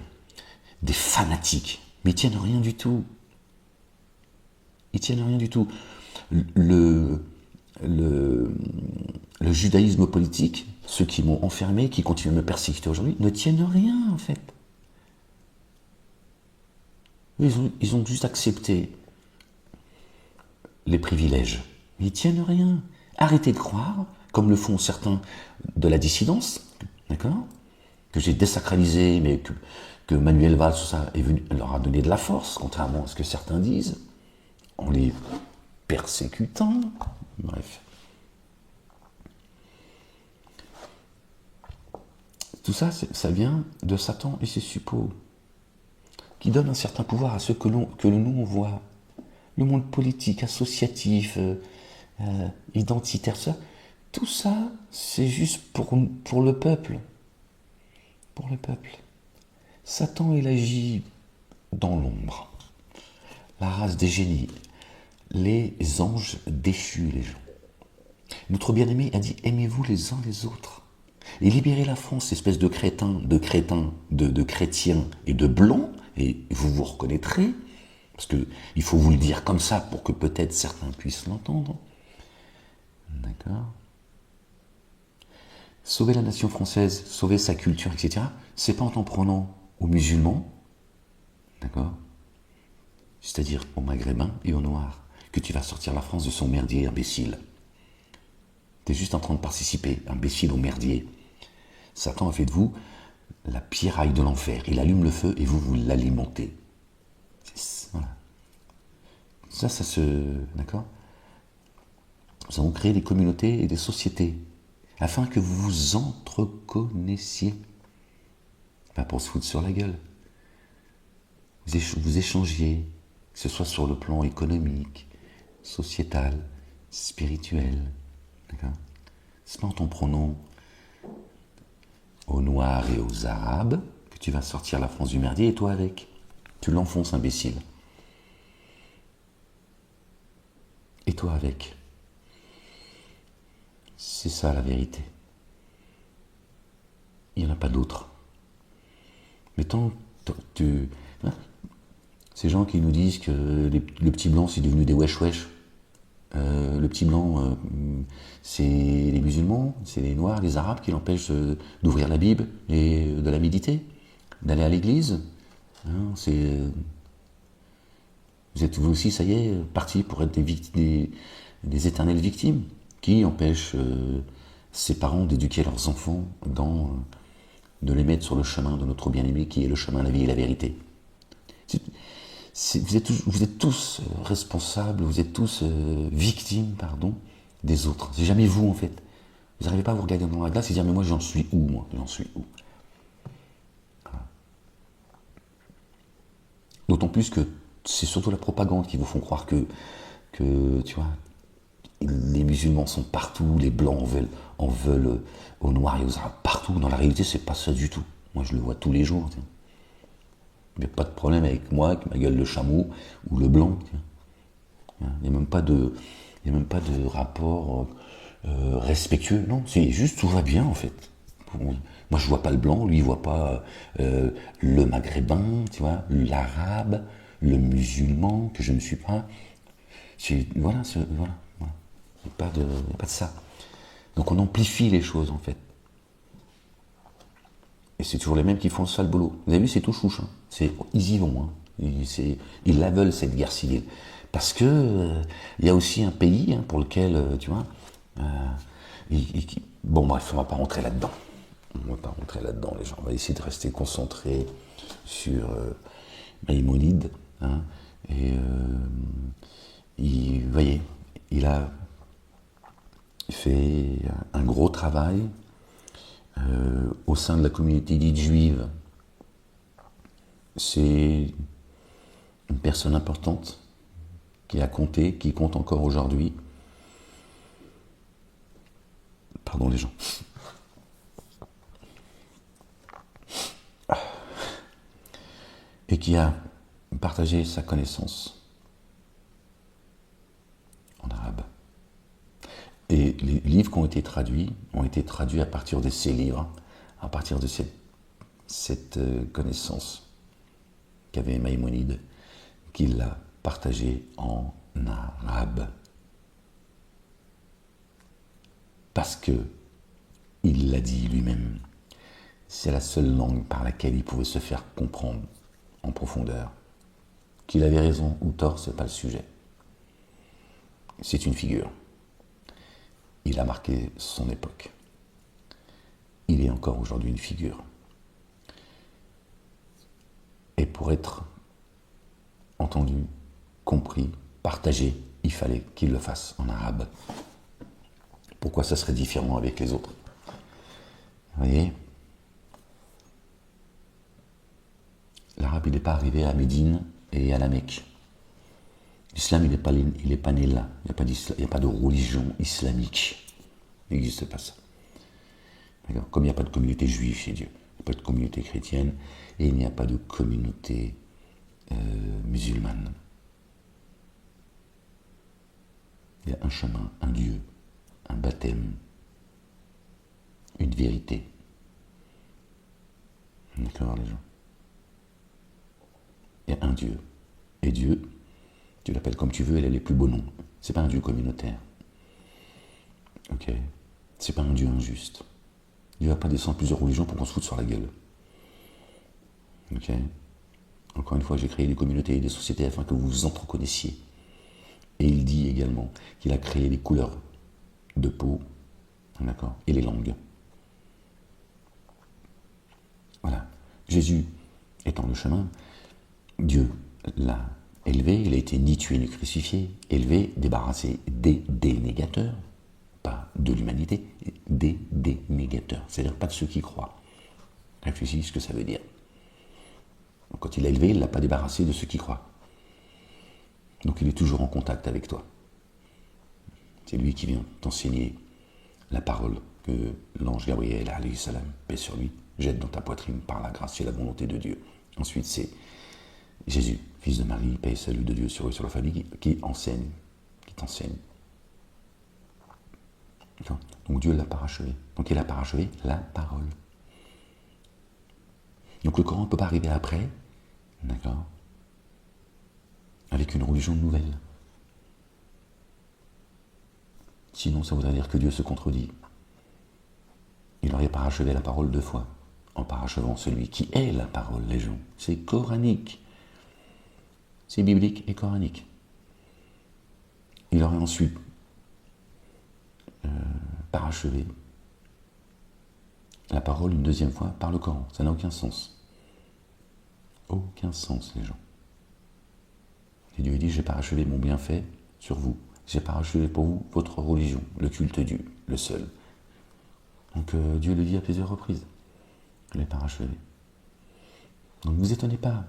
des fanatiques. Mais ils tiennent rien du tout. Ils tiennent rien du tout. Le judaïsme politique, ceux qui m'ont enfermé, qui continuent à me persécuter aujourd'hui, ne tiennent rien en fait. Ils ont juste accepté les privilèges. Mais ils tiennent rien. Arrêtez de croire, comme le font certains de la dissidence, d'accord, que j'ai désacralisé, mais que Manuel Valls, tout ça, est venu, leur a donné de la force, contrairement à ce que certains disent, en les persécutant. Bref. Tout ça, ça vient de Satan et ses suppôts, qui donnent un certain pouvoir à ceux que nous on voit. Le monde politique, associatif, identitaire, ça, tout ça, c'est juste pour le peuple. Pour le peuple. Satan, il agit dans l'ombre. La race des génies, les anges déchus, les gens. Notre bien-aimé a dit, aimez-vous les uns les autres. Et libérez la France, espèce de crétins, de chrétiens et de blancs, et vous vous reconnaîtrez, parce qu'il faut vous le dire comme ça pour que peut-être certains puissent l'entendre. D'accord ? Sauver la nation française, sauver sa culture, etc., c'est pas en t'en prenant aux musulmans, d'accord ? C'est-à-dire aux maghrébins et aux noirs, que tu vas sortir la France de son merdier imbécile. Tu es juste en train de participer, imbécile au merdier. Satan a fait de vous la pierraille de l'enfer. Il allume le feu et vous l'alimentez. Voilà. Ça se... D'accord ? Nous avons créé des communautés et des sociétés afin que vous vous entreconnaissiez. Pas pour se foutre sur la gueule. Vous échangiez, que ce soit sur le plan économique, sociétal, spirituel. D'accord ? C'est pas en t'en prenant aux Noirs et aux Arabes que tu vas sortir la France du merdier et toi avec. Tu l'enfonces, imbécile. Et toi avec. C'est ça la vérité. Il n'y en a pas d'autre. Mais tant tu... Ces gens qui nous disent que le petit blanc c'est devenu des wesh-wesh. Le petit blanc, c'est les musulmans, c'est les noirs, les arabes qui l'empêchent d'ouvrir la Bible et de la méditer, d'aller à l'église. Hein, vous êtes vous aussi, ça y est, partis pour être des éternelles victimes qui empêchent ses parents d'éduquer leurs enfants, de les mettre sur le chemin de notre bien-aimé qui est le chemin, la vie et la vérité. Vous êtes tous responsables, vous êtes tous victimes, des autres. C'est jamais vous, en fait. Vous n'arrivez pas à vous regarder dans la glace et dire, mais moi, j'en suis où, moi ? J'en suis où ? Voilà. D'autant plus que c'est surtout la propagande qui vous font croire que tu vois, les musulmans sont partout, les blancs en veulent aux noirs et aux arabes partout. Dans la réalité, c'est pas ça du tout. Moi, je le vois tous les jours. Tiens. Il n'y a pas de problème avec moi, avec ma gueule de chameau ou le blanc. Il n'y a même pas de rapport respectueux. Non, c'est juste tout va bien en fait. Moi je vois pas le blanc, lui il voit pas le maghrébin, tu vois, l'arabe, le musulman que je ne suis pas. Voilà. Il n'y a pas de ça. Donc on amplifie les choses en fait. Et c'est toujours les mêmes qui font le sale boulot. Vous avez vu, c'est tout chouche. Hein. Ils y vont. Hein. Ils la veulent, cette guerre civile. Parce que il y a aussi un pays pour lequel, tu vois... bon, bref, on ne va pas rentrer là-dedans. On ne va pas rentrer là-dedans, les gens. On va essayer de rester concentrés sur Maïmonide. Hein, et vous voyez, il a fait un gros travail au sein de la communauté dite juive. C'est une personne importante qui a compté, qui compte encore aujourd'hui. Pardon les gens. Et qui a partagé sa connaissance en arabe. Et les livres qui ont été traduits à partir de ces livres, à partir de cette connaissance qu'avait Maïmonide, qu'il l'a partagée en arabe. Parce que, il l'a dit lui-même, c'est la seule langue par laquelle il pouvait se faire comprendre en profondeur. Qu'il avait raison ou tort, c'est pas le sujet. C'est une figure. Il a marqué son époque. Il est encore aujourd'hui une figure. Et pour être entendu, compris, partagé, il fallait qu'il le fasse en arabe. Pourquoi ça serait différent avec les autres? Vous voyez? L'arabe, il n'est pas arrivé à Médine et à la Mecque. L'islam, il n'est pas né là. Il n'y a pas de religion islamique. Il n'existe pas ça. D'accord? Comme il n'y a pas de communauté juive chez Dieu, il n'y a pas de communauté chrétienne, et il n'y a pas de communauté musulmane. Il y a un chemin, un Dieu, un baptême, une vérité. D'accord, les gens? Il y a un Dieu. Et Dieu, tu l'appelles comme tu veux, il a les plus beaux noms. C'est pas un Dieu communautaire. Ok? C'est pas un Dieu injuste. Dieu va pas descendre plusieurs religions pour qu'on se foute sur la gueule. Ok? Encore une fois, j'ai créé des communautés et des sociétés afin que vous vous entreconnaissiez. Et il dit également qu'il a créé les couleurs de peau, d'accord, et les langues. Voilà. Jésus étant le chemin, Dieu l'a élevé, il a été ni tué ni crucifié, élevé, débarrassé des dénégateurs, pas de l'humanité, des dénégateurs, c'est-à-dire pas de ceux qui croient. Réfléchis ce que ça veut dire. Donc, quand il l'a élevé, il ne l'a pas débarrassé de ceux qui croient. Donc il est toujours en contact avec toi. C'est lui qui vient t'enseigner la parole que l'ange Gabriel, alayhi salam, paix sur lui, jette dans ta poitrine par la grâce et la volonté de Dieu. Ensuite, c'est Jésus, fils de Marie, paix et salut de Dieu sur eux, sur la famille, qui enseigne, qui t'enseigne. Donc Dieu l'a parachevé. Donc il a parachevé la parole. Donc le Coran ne peut pas arriver après, d'accord, avec une religion nouvelle. Sinon, ça voudrait dire que Dieu se contredit. Il aurait parachevé la parole 2 fois, en parachevant celui qui est la parole, les gens. C'est coranique. C'est biblique et coranique. Il aurait ensuite parachevé la parole une 2e fois par le Coran. Ça n'a aucun sens. Aucun sens, les gens. Et Dieu dit, j'ai parachevé mon bienfait sur vous. J'ai parachevé pour vous votre religion, le culte Dieu, le seul. Donc Dieu le dit à plusieurs reprises. Je l'ai parachevé. Donc ne vous étonnez pas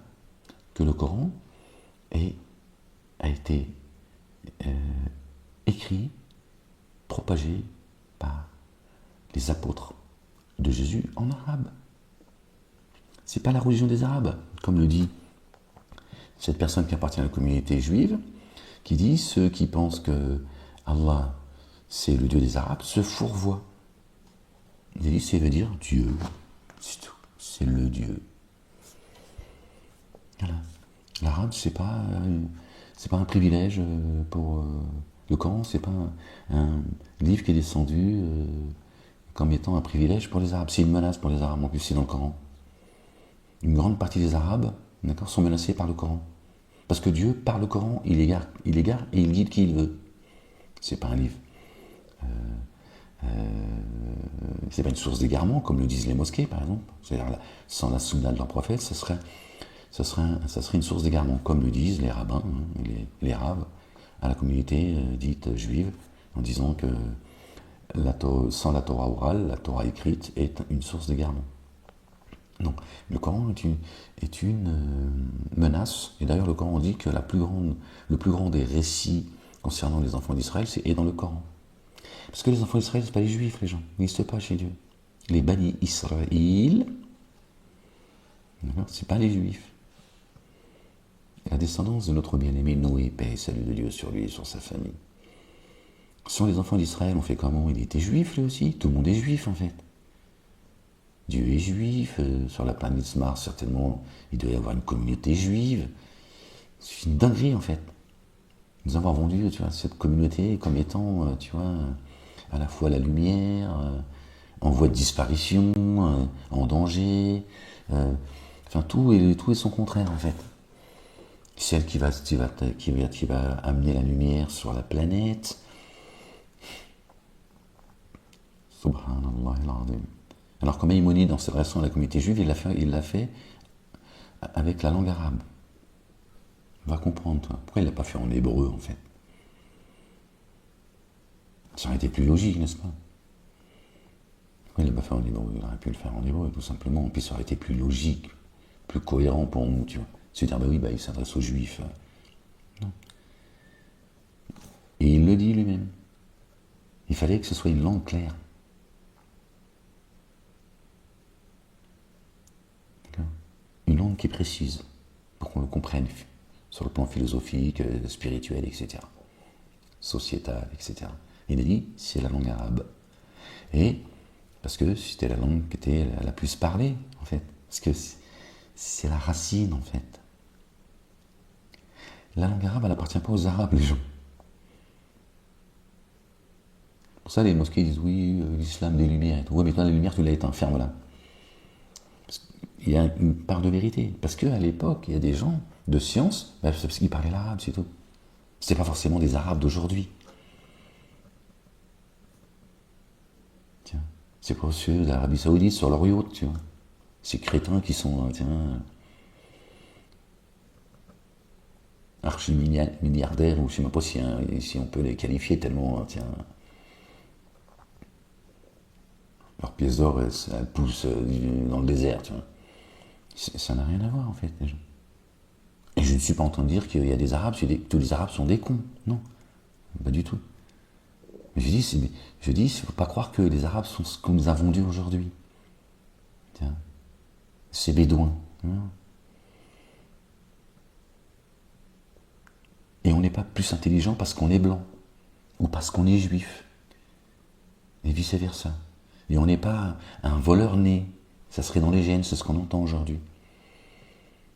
que le Coran a été écrit, propagé par les apôtres de Jésus en arabe. C'est pas la religion des Arabes, comme le dit cette personne qui appartient à la communauté juive, qui dit ceux qui pensent que Allah c'est le Dieu des Arabes se fourvoient. Il dit ça veut dire Dieu, c'est tout, c'est le Dieu. Voilà. L'arabe c'est pas un privilège pour le Coran, c'est pas un livre qui est descendu comme étant un privilège pour les Arabes. C'est une menace pour les Arabes, en plus c'est dans le Coran. Une grande partie des Arabes, d'accord, sont menacés par le Coran. Parce que Dieu, par le Coran, il égare et il guide qui il veut. C'est pas un livre. C'est pas une source d'égarement, comme le disent les mosquées, par exemple. C'est-à-dire, sans la sunna de leur prophète, ça serait une source d'égarement, comme le disent les rabbins, les rabbes, à la communauté dite juive, en disant que sans la Torah orale, la Torah écrite est une source d'égarement. Non, le Coran est une menace, et d'ailleurs le Coran dit que le plus grand des récits concernant les enfants d'Israël est dans le Coran. Parce que les enfants d'Israël, ce pas les juifs, les gens, ils n'existent pas chez Dieu. Les Bani Israël, c'est pas les juifs. La descendance de notre bien-aimé Noé, paix et salut de Dieu sur lui et sur sa famille. Sont les enfants d'Israël, on fait comment? Il était juif lui aussi, tout le monde est juif en fait. Dieu est juif, sur la planète Mars certainement, il doit y avoir une communauté juive. C'est une dinguerie en fait. Nous avons vendu, tu vois, cette communauté comme étant, tu vois, à la fois la lumière, en voie de disparition, en danger, enfin tout est son contraire en fait. Celle qui va amener la lumière sur la planète. Subhanallah al-Azim. Alors comme Maïmonide, dans s'adressant à la communauté juive, il l'a fait avec la langue arabe. On va comprendre, toi. Pourquoi il ne l'a pas fait en hébreu, en fait? Ça aurait été plus logique, n'est-ce pas? Pourquoi il ne l'a pas fait en hébreu? Il aurait pu le faire en hébreu, tout simplement. Puis ça aurait été plus logique, plus cohérent pour nous, tu vois. Se dire, bah oui, il s'adresse aux juifs. Non. Et il le dit lui-même. Il fallait que ce soit une langue claire. Une langue qui est précise, pour qu'on le comprenne sur le plan philosophique, spirituel, etc. Sociétal, etc. Il a dit, c'est la langue arabe. Et parce que c'était la langue qui était la plus parlée, en fait. Parce que c'est la racine, en fait. La langue arabe, elle n'appartient pas aux Arabes, les gens. Pour ça, les mosquées disent, oui, l'islam des Lumières et tout. Ouais, mais toi, les Lumières, tu l'as éteint, ferme-la. Il y a une part de vérité. Parce qu'à l'époque, il y a des gens de science, c'est parce qu'ils parlaient l'arabe, c'est tout. C'était pas forcément des Arabes d'aujourd'hui. Tiens, c'est pas ceux d'Arabie Saoudite sur leur yacht, tu vois. Ces crétins qui sont, archi-milliardaires, ou je sais même pas si on peut les qualifier tellement, leurs pièces d'or, elles poussent dans le désert, tu vois. Ça n'a rien à voir, en fait, les gens. Et je ne suis pas en train de dire qu'il y a des Arabes, tous les Arabes sont des cons. Non, pas du tout. Mais je dis, il ne faut pas croire que les Arabes sont ce qu'on nous a vendu aujourd'hui. Tiens, ces bédouins. Non. Et on n'est pas plus intelligent parce qu'on est blanc, ou parce qu'on est juif, et vice-versa. Et on n'est pas un voleur né. Ça serait dans les gènes, c'est ce qu'on entend aujourd'hui.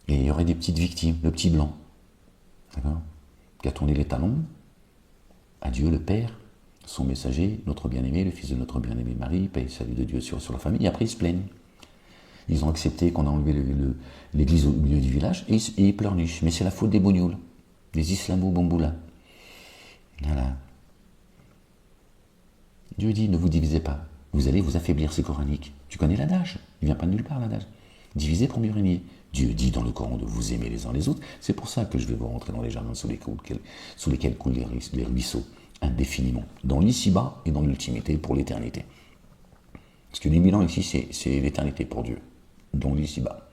Et il y aurait des petites victimes, le petit blanc, d'accord, qui a tourné les talons à Dieu le Père, son messager, notre bien-aimé, le fils de notre bien-aimé Marie, paix et salut de Dieu sur la famille, et après ils se plaignent. Ils ont accepté qu'on a enlevé l'église au milieu du village, et ils pleurnichent. Mais c'est la faute des bougnoules, des islamo-bamboulas. Voilà. Dieu dit, ne vous divisez pas. Vous allez vous affaiblir, c'est coranique. Tu connais l'adage, il ne vient pas de nulle part l'adage. Diviser pour mieux régner. Dieu dit dans le Coran de vous aimer les uns les autres. C'est pour ça que je vais vous rentrer dans les jardins sous lesquels coulent les ruisseaux, indéfiniment. Dans l'ici-bas et dans l'ultimité pour l'éternité. Parce que les 1000 ans ici, c'est l'éternité pour Dieu. Dans l'ici-bas.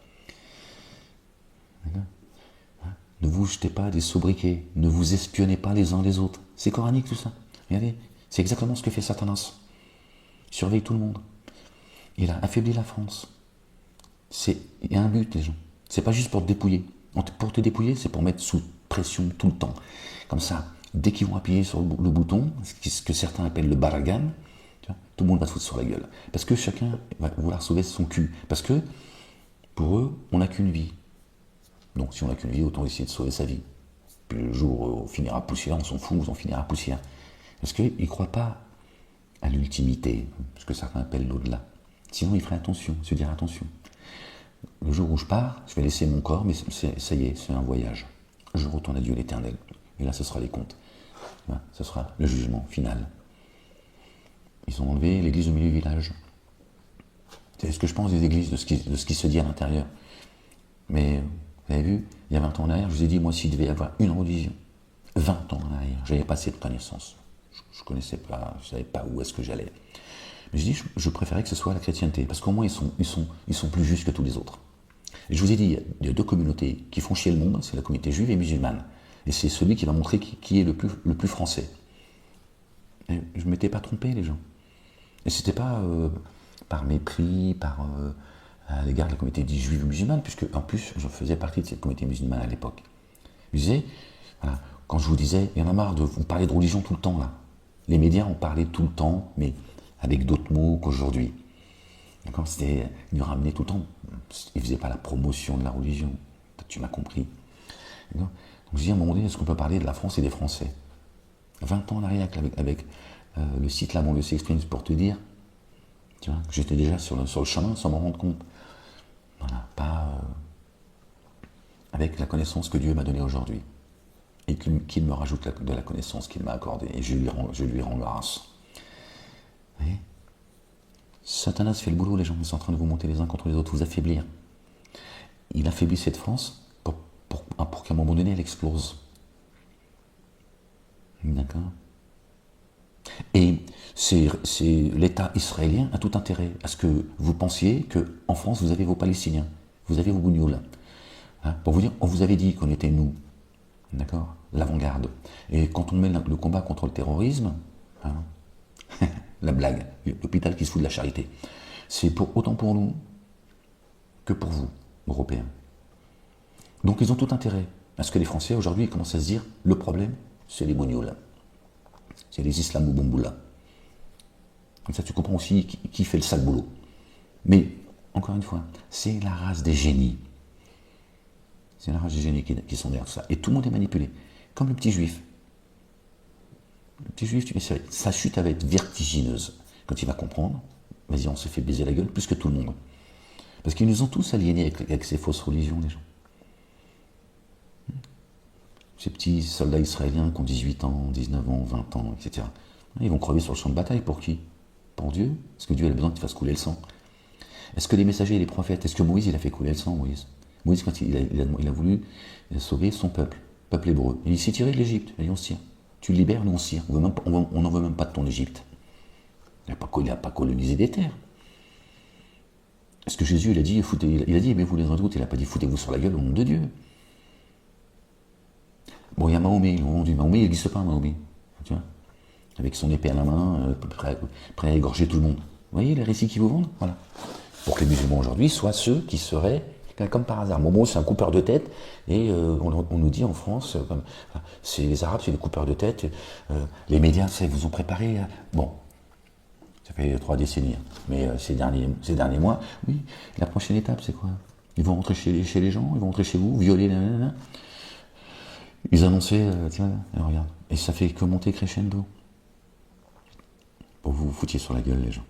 Ne vous jetez pas des sobriquets. Ne vous espionnez pas les uns les autres. C'est coranique tout ça. Regardez, c'est exactement ce que fait Satanas. Il surveille tout le monde. Il a affaibli la France. Il y a un but, les gens. C'est pas juste pour te dépouiller. Pour te dépouiller, c'est pour mettre sous pression tout le temps. Comme ça, dès qu'ils vont appuyer sur le bouton, ce que certains appellent le baragan, tout le monde va se foutre sur la gueule. Parce que chacun va vouloir sauver son cul. Parce que, pour eux, on n'a qu'une vie. Donc si on n'a qu'une vie, autant essayer de sauver sa vie. Puis le jour où on finira poussière, on s'en fout, on finira poussière. Parce qu'ils ne croient pas à l'ultimité, ce que certains appellent l'au-delà. Sinon, ils feraient attention, se dire attention. Le jour où je pars, je vais laisser mon corps, mais ça y est, c'est un voyage. Je retourne à Dieu l'Éternel. Et là, ce sera les comptes. Voilà, ce sera le jugement final. Ils ont enlevé l'église au milieu du village. C'est ce que je pense des églises, de ce qui se dit à l'intérieur. Mais, vous avez vu, il y a 20 ans en arrière, je vous ai dit, moi, s'il devait y avoir une religion, 20 ans en arrière, j'avais pas assez de connaissances. Je connaissais pas, je savais pas où est-ce que j'allais. Mais je dis, je préférais que ce soit la chrétienté, parce qu'au moins ils sont plus justes que tous les autres. Et je vous ai dit, il y a deux communautés qui font chier le monde, c'est la communauté juive et musulmane. Et c'est celui qui va montrer qui est le plus français. Et je ne m'étais pas trompé, les gens. Et c'était pas par mépris, à l'égard de la communauté dite juive ou musulmane, puisque en plus je faisais partie de cette communauté musulmane à l'époque. Je disais, voilà, quand je vous disais, il y en a marre de vous parler de religion tout le temps là. Les médias en parlaient tout le temps, mais avec d'autres mots qu'aujourd'hui. D'accord, c'était, ils nous ramenaient tout le temps. Ils ne faisaient pas la promotion de la religion. Tu m'as compris. Donc je dis à un moment donné, est-ce qu'on peut parler de la France et des Français 20 ans en arrière avec le site La banlieue s'exprime pour te dire, tu vois, que j'étais déjà sur le chemin sans m'en rendre compte. Voilà, pas avec la connaissance que Dieu m'a donnée aujourd'hui. Et qu'il me rajoute de la connaissance qu'il m'a accordée. Et je lui rends grâce. Vous voyez, Satanas fait le boulot, les gens. Ils sont en train de vous monter les uns contre les autres, vous affaiblir. Il affaiblit cette France pour qu'à un moment donné, elle explose. D'accord ? Et c'est l'État israélien a tout intérêt à ce que vous pensiez qu'en France, vous avez vos Palestiniens, vous avez vos Bougnouls. Hein, pour vous dire, on vous avait dit qu'on était nous, d'accord, l'avant-garde. Et quand on met le combat contre le terrorisme, hein, la blague, l'hôpital qui se fout de la charité, c'est autant pour nous que pour vous, Européens. Donc ils ont tout intérêt à ce que les Français, aujourd'hui, commencent à se dire, le problème, c'est les Bougnouls. C'est les islamo-bomboulas. Comme ça, tu comprends aussi qui fait le sale boulot. Mais, encore une fois, c'est la race des génies. C'est la race des génies qui sont derrière ça. Et tout le monde est manipulé. Comme le petit juif. Le petit juif, sa chute va être vertigineuse. Quand il va comprendre, vas-y, on se fait baiser la gueule plus que tout le monde. Parce qu'ils nous ont tous aliénés avec ces fausses religions, les gens. Ces petits soldats israéliens qui ont 18 ans, 19 ans, 20 ans, etc. Ils vont crever sur le champ de bataille pour qui? Pour Dieu? Est-ce que Dieu a besoin qu'il fasse couler le sang? Est-ce que les messagers et les prophètes, est-ce que Moïse, il a fait couler le sang, Moïse? Moïse, quand il a voulu sauver son peuple hébreu, il s'est tiré de l'Égypte. Il a dit, on se tire. Tu le libères, nous on se tire. On n'en veut même pas de ton Égypte. Il n'a pas colonisé des terres. Est-ce que Jésus, il a dit, aimez-vous les uns les autres? Il n'a pas dit, foutez-vous sur la gueule au nom de Dieu. Bon, il y a Mahomet, ils l'ont vendu. Mahomet, il n'existe pas, Mahomet. Tu vois, avec son épée à la main, prêt à égorger tout le monde. Vous voyez les récits qu'ils vous vendent? Voilà. Pour que les musulmans aujourd'hui soient ceux qui seraient, comme par hasard. Momo, c'est un coupeur de tête, et on nous dit en France, c'est les Arabes, c'est des coupeurs de tête. Les médias, ça, ils vous ont préparé. Bon, ça fait 3 décennies. Mais ces derniers mois, oui, la prochaine étape, c'est quoi? Ils vont rentrer chez les gens, ils vont rentrer chez vous, violer, nanana. Ils annonçaient, tiens, regarde, et ça fait que monter crescendo. Pour que vous vous foutiez sur la gueule, les gens.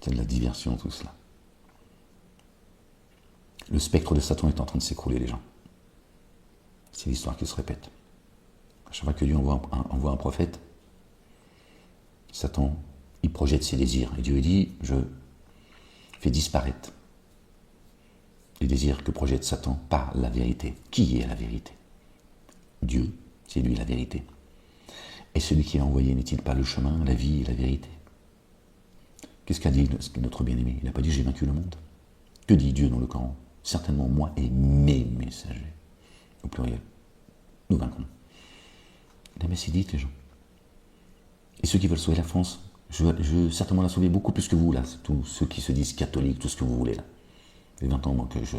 C'est de la diversion, tout cela. Le spectre de Satan est en train de s'écrouler, les gens. C'est l'histoire qui se répète. À chaque fois que Dieu envoie un prophète, Satan, il projette ses désirs. Et Dieu dit, je fais disparaître les désirs que projette Satan par la vérité. Qui est la vérité? Dieu, c'est lui la vérité. Et celui qui l'a envoyé n'est-il pas le chemin, la vie et la vérité? Qu'est-ce qu'a dit notre bien-aimé? Il n'a pas dit j'ai vaincu le monde. Que dit Dieu dans le Coran? Certainement moi et mes messagers. Au pluriel. Nous vaincrons. La messe est dite, les gens. Et ceux qui veulent sauver la France, je veux certainement la sauver beaucoup plus que vous, là. Tous ceux qui se disent catholiques, tout ce que vous voulez, là. Il y a 20 ans, moi, que je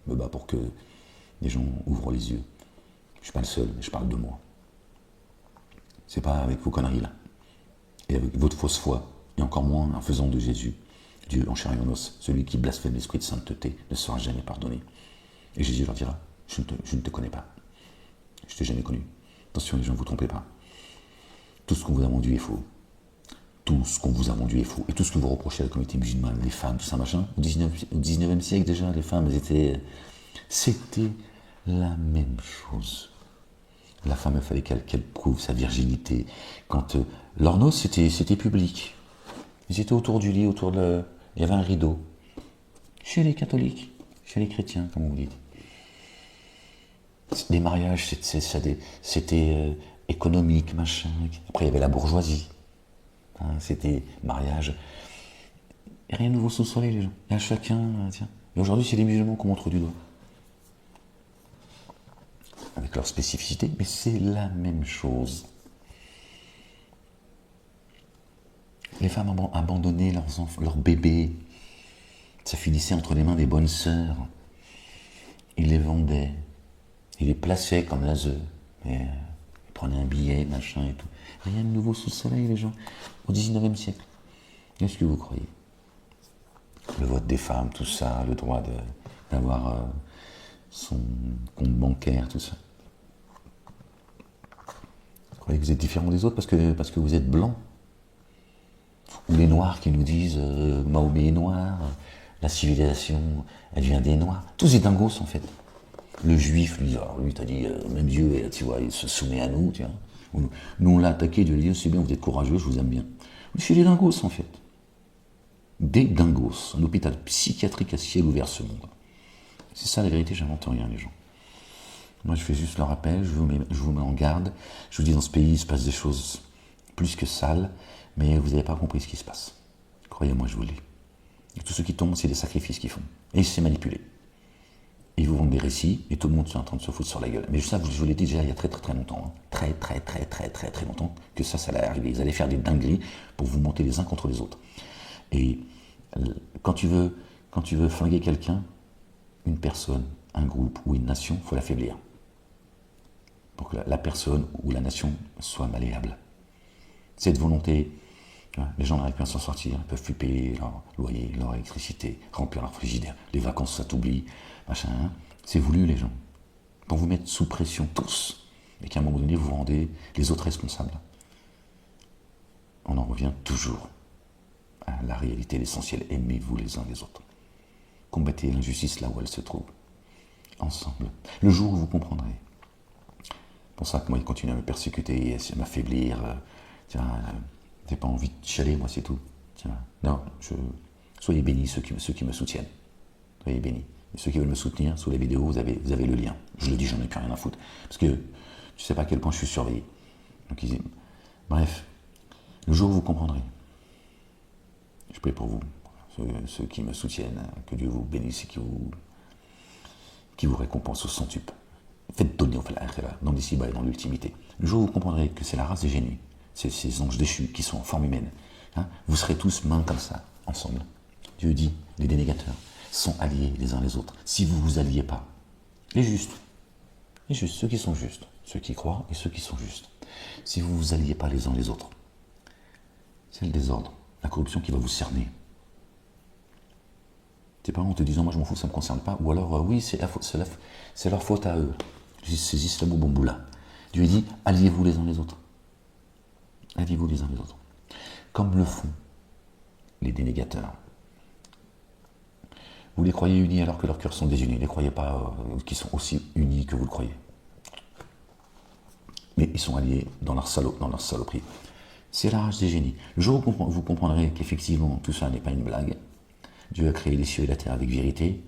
me bats pour que les gens ouvrent les yeux. Je ne suis pas le seul, mais je parle de moi. C'est pas avec vos conneries, là. Et avec votre fausse foi. Et encore moins en faisant de Jésus, Dieu en chair et en os. Celui qui blasphème l'esprit de sainteté ne sera jamais pardonné. Et Jésus leur dira, je ne te connais pas. Je ne t'ai jamais connu. Attention, les gens, ne vous trompez pas. Tout ce qu'on vous a vendu est faux. Tout ce qu'on vous a vendu est faux. Et tout ce que vous reprochez à la communauté musulmane, les femmes, tout ça, machin, au 19e siècle déjà, les femmes, c'était la même chose. La femme, il fallait qu'elle prouve sa virginité. Quand leur noce, c'était public. Ils étaient autour du lit, il y avait un rideau. Chez les catholiques, chez les chrétiens, comme vous dites. Les mariages, c'était économique, machin. Après, il y avait la bourgeoisie. Hein, c'était mariage. Et rien de nouveau sous le soleil, les gens. Il y a chacun, tiens. Et aujourd'hui, c'est les musulmans qu'on montre du doigt. Avec leur spécificité, mais c'est la même chose. Les femmes abandonnaient leurs enfants, leurs bébés. Ça finissait entre les mains des bonnes sœurs. Ils les vendaient. Ils les plaçaient comme l'ASE. Ils prenaient un billet, machin et tout. Rien de nouveau sous le soleil, les gens. Au 19e siècle. Qu'est-ce que vous croyez? Le vote des femmes, tout ça, le droit d'avoir son compte bancaire, tout ça. Vous croyez que vous êtes différent des autres parce que vous êtes blanc? Ou les noirs qui nous disent Mahomet est noir, la civilisation, elle vient des noirs. Tous des dingos en fait. Le juif, lui t'as dit, même Dieu, tu vois, il se soumet à nous, tu vois. Nous on l'a attaqué, Dieu lui dit, c'est bien, vous êtes courageux, je vous aime bien. C'est des dingos en fait. Des dingos. Un hôpital psychiatrique à ciel ouvert ce monde. C'est ça la vérité, j'invente rien les gens. Moi je fais juste le rappel, je vous mets en garde. Je vous dis, dans ce pays il se passe des choses plus que sales, mais vous n'avez pas compris ce qui se passe. Croyez-moi, je vous le dis. Et tous ceux qui tombent, c'est des sacrifices qu'ils font. Et ils se manipulent. Ils vous vendent des récits, et tout le monde est en train de se foutre sur la gueule. Mais ça, je vous l'ai dit déjà il y a très longtemps. Hein. Très longtemps, que ça allait arriver. Ils allaient faire des dingueries pour vous monter les uns contre les autres. Et quand tu veux flinguer quelqu'un, une personne, un groupe ou une nation, il faut l'affaiblir. Pour que la personne ou la nation soit malléable. Cette volonté, les gens n'arrivent plus à s'en sortir, ils peuvent plus payer leur loyer, leur électricité, remplir leur frigidaire, les vacances ça t'oublie, machin. Hein. C'est voulu les gens. Pour vous mettre sous pression tous, et qu'à un moment donné vous rendez les autres responsables. On en revient toujours à la réalité, l'essentiel, aimez-vous les uns les autres. Combattez l'injustice là où elle se trouve. Ensemble. Le jour où vous comprendrez. C'est pour ça que moi il continue à me persécuter, à m'affaiblir. Tiens, j'ai pas envie de chialer, moi c'est tout. Tiens, non, soyez bénis ceux qui me soutiennent. Soyez bénis. Et ceux qui veulent me soutenir, sous les vidéos, vous avez le lien. Je le dis, j'en ai plus rien à foutre. Parce que tu sais pas à quel point je suis surveillé. Donc, bref, le jour où vous comprendrez, je prie pour vous, ceux qui me soutiennent, que Dieu vous bénisse et qui vous récompense au centuple. Faites donner dans l'ici-bas et dans l'ultimité. Le jour où vous comprendrez que c'est la race des génies, c'est ces anges déchus qui sont en forme humaine, hein, vous serez tous mains comme ça, ensemble. Dieu dit, les dénégateurs sont alliés les uns les autres. Si vous ne vous alliez pas, les justes, ceux qui sont justes, ceux qui croient et ceux qui sont justes, si vous ne vous alliez pas les uns les autres, c'est le désordre, la corruption qui va vous cerner. Tes parents en te disant, moi je m'en fous, ça ne me concerne pas, ou alors, oui, c'est leur faute à eux. Ces islamo-bambous-là. Dieu dit, alliez-vous les uns les autres. Alliez-vous les uns les autres. Comme le font les dénégateurs. Vous les croyez unis alors que leurs cœurs sont désunis. Ne les croyez pas qu'ils sont aussi unis que vous le croyez. Mais ils sont alliés dans leur saloperie. C'est la rage des génies. Le jour où vous comprendrez qu'effectivement tout ça n'est pas une blague, Dieu a créé les cieux et la terre avec vérité,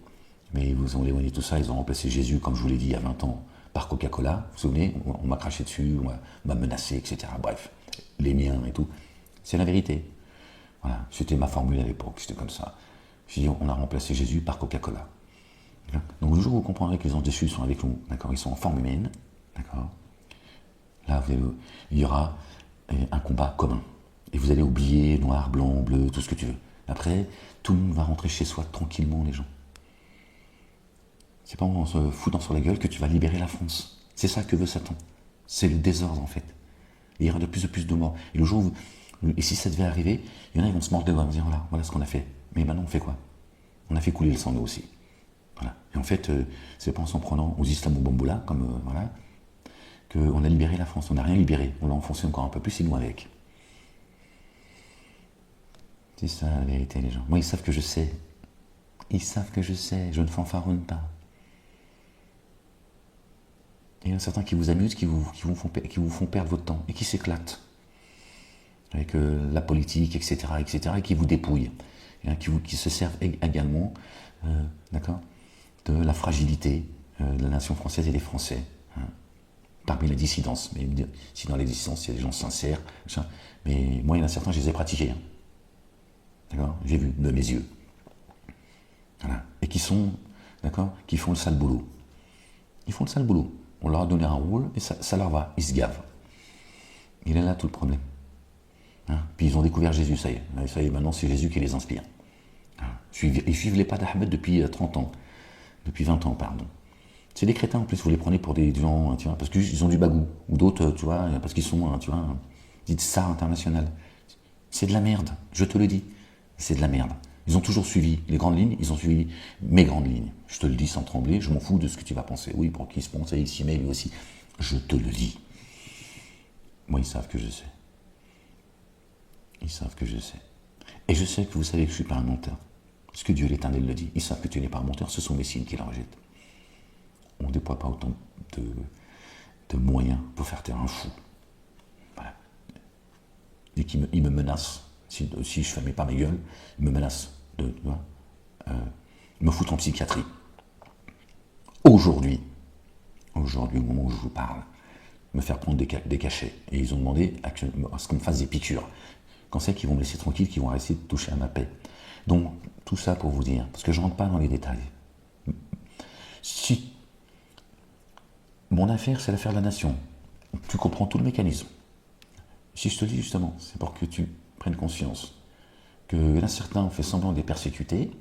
mais ils vous ont éloigné de tout ça, ils ont remplacé Jésus, comme je vous l'ai dit il y a 20 ans, par Coca-Cola. Vous vous souvenez, on m'a craché dessus, on m'a menacé, etc. Bref, les miens et tout. C'est la vérité. Voilà, c'était ma formule à l'époque, c'était comme ça. J'ai dit, on a remplacé Jésus par Coca-Cola. Donc le jour où vous comprendrez que les anges déchus sont avec nous, d'accord, ils sont en forme humaine, d'accord, là il y aura un combat commun. Et vous allez oublier noir, blanc, bleu, tout ce que tu veux. Après, tout le monde va rentrer chez soi tranquillement, les gens. C'est pas en se foutant sur la gueule que tu vas libérer la France. C'est ça que veut Satan. C'est le désordre, en fait. Et il y aura de plus en plus de morts. Et le jour où... Et si ça devait arriver, il y en a qui vont se mordre les doigts, vont dire, voilà ce qu'on a fait. Mais maintenant, on fait quoi? On a fait couler le sang, nous aussi. Voilà. Et en fait, c'est pas en s'en prenant aux islamo-bamboulas, comme, voilà, qu'on a libéré la France. On n'a rien libéré. On l'a enfoncé encore un peu plus, et nous avec. C'est ça la vérité, les gens. Moi, ils savent que je sais. Ils savent que je sais. Je ne fanfaronne pas. Et il y en a certains qui vous amusent, qui vous font perdre votre temps et qui s'éclatent avec la politique, etc., et qui vous dépouillent. Et, qui se servent également, d'accord, de la fragilité de la nation française et des Français. Hein. parmi la dissidence. Mais si dans les dissidences, il y a des gens sincères, machin, mais moi, il y en a certains, je les ai pratiqués. Hein. D'accord? J'ai vu de mes yeux. Voilà. Et qui sont, d'accord, qui font le sale boulot. Ils font le sale boulot. On leur a donné un rôle et ça leur va. Ils se gavent. Il est là tout le problème. Hein? Puis ils ont découvert Jésus, ça y est. Ça y est, maintenant c'est Jésus qui les inspire. Hein? Ils suivent les pas d'Ahmed depuis 30 ans. Depuis 20 ans, pardon. C'est des crétins en plus, vous les prenez pour des gens, tu vois, parce qu'ils ont du bagou. Ou d'autres, tu vois, parce qu'ils sont, tu vois, dites stars internationales. C'est de la merde, je te le dis. C'est de la merde. Ils ont toujours suivi les grandes lignes, ils ont suivi mes grandes lignes. Je te le dis sans trembler, je m'en fous de ce que tu vas penser. Oui, pour qui se pense, il s'y met lui aussi. Je te le dis. Moi, ils savent que je sais. Ils savent que je sais. Et je sais que vous savez que je ne suis pas un menteur. Parce que Dieu l'Éternel le dit. Ils savent que tu n'es pas un menteur, ce sont mes signes qui la rejettent. On ne déploie pas autant de moyens pour faire taire un fou. Voilà. Et qu'il me menace. Si je ne fermais pas ma gueule, il me menace de me foutre en psychiatrie. Aujourd'hui, au moment où je vous parle, me faire prendre des cachets. Et ils ont demandé à ce qu'on me fasse des piqûres. Quand c'est qu'ils vont me laisser tranquille, qu'ils vont essayer de toucher à ma paix. Donc, tout ça pour vous dire, parce que je ne rentre pas dans les détails. Si mon affaire, c'est l'affaire de la nation, tu comprends tout le mécanisme. Si je te dis justement, c'est pour que tu prennes conscience que là, certains ont fait semblant de les persécuter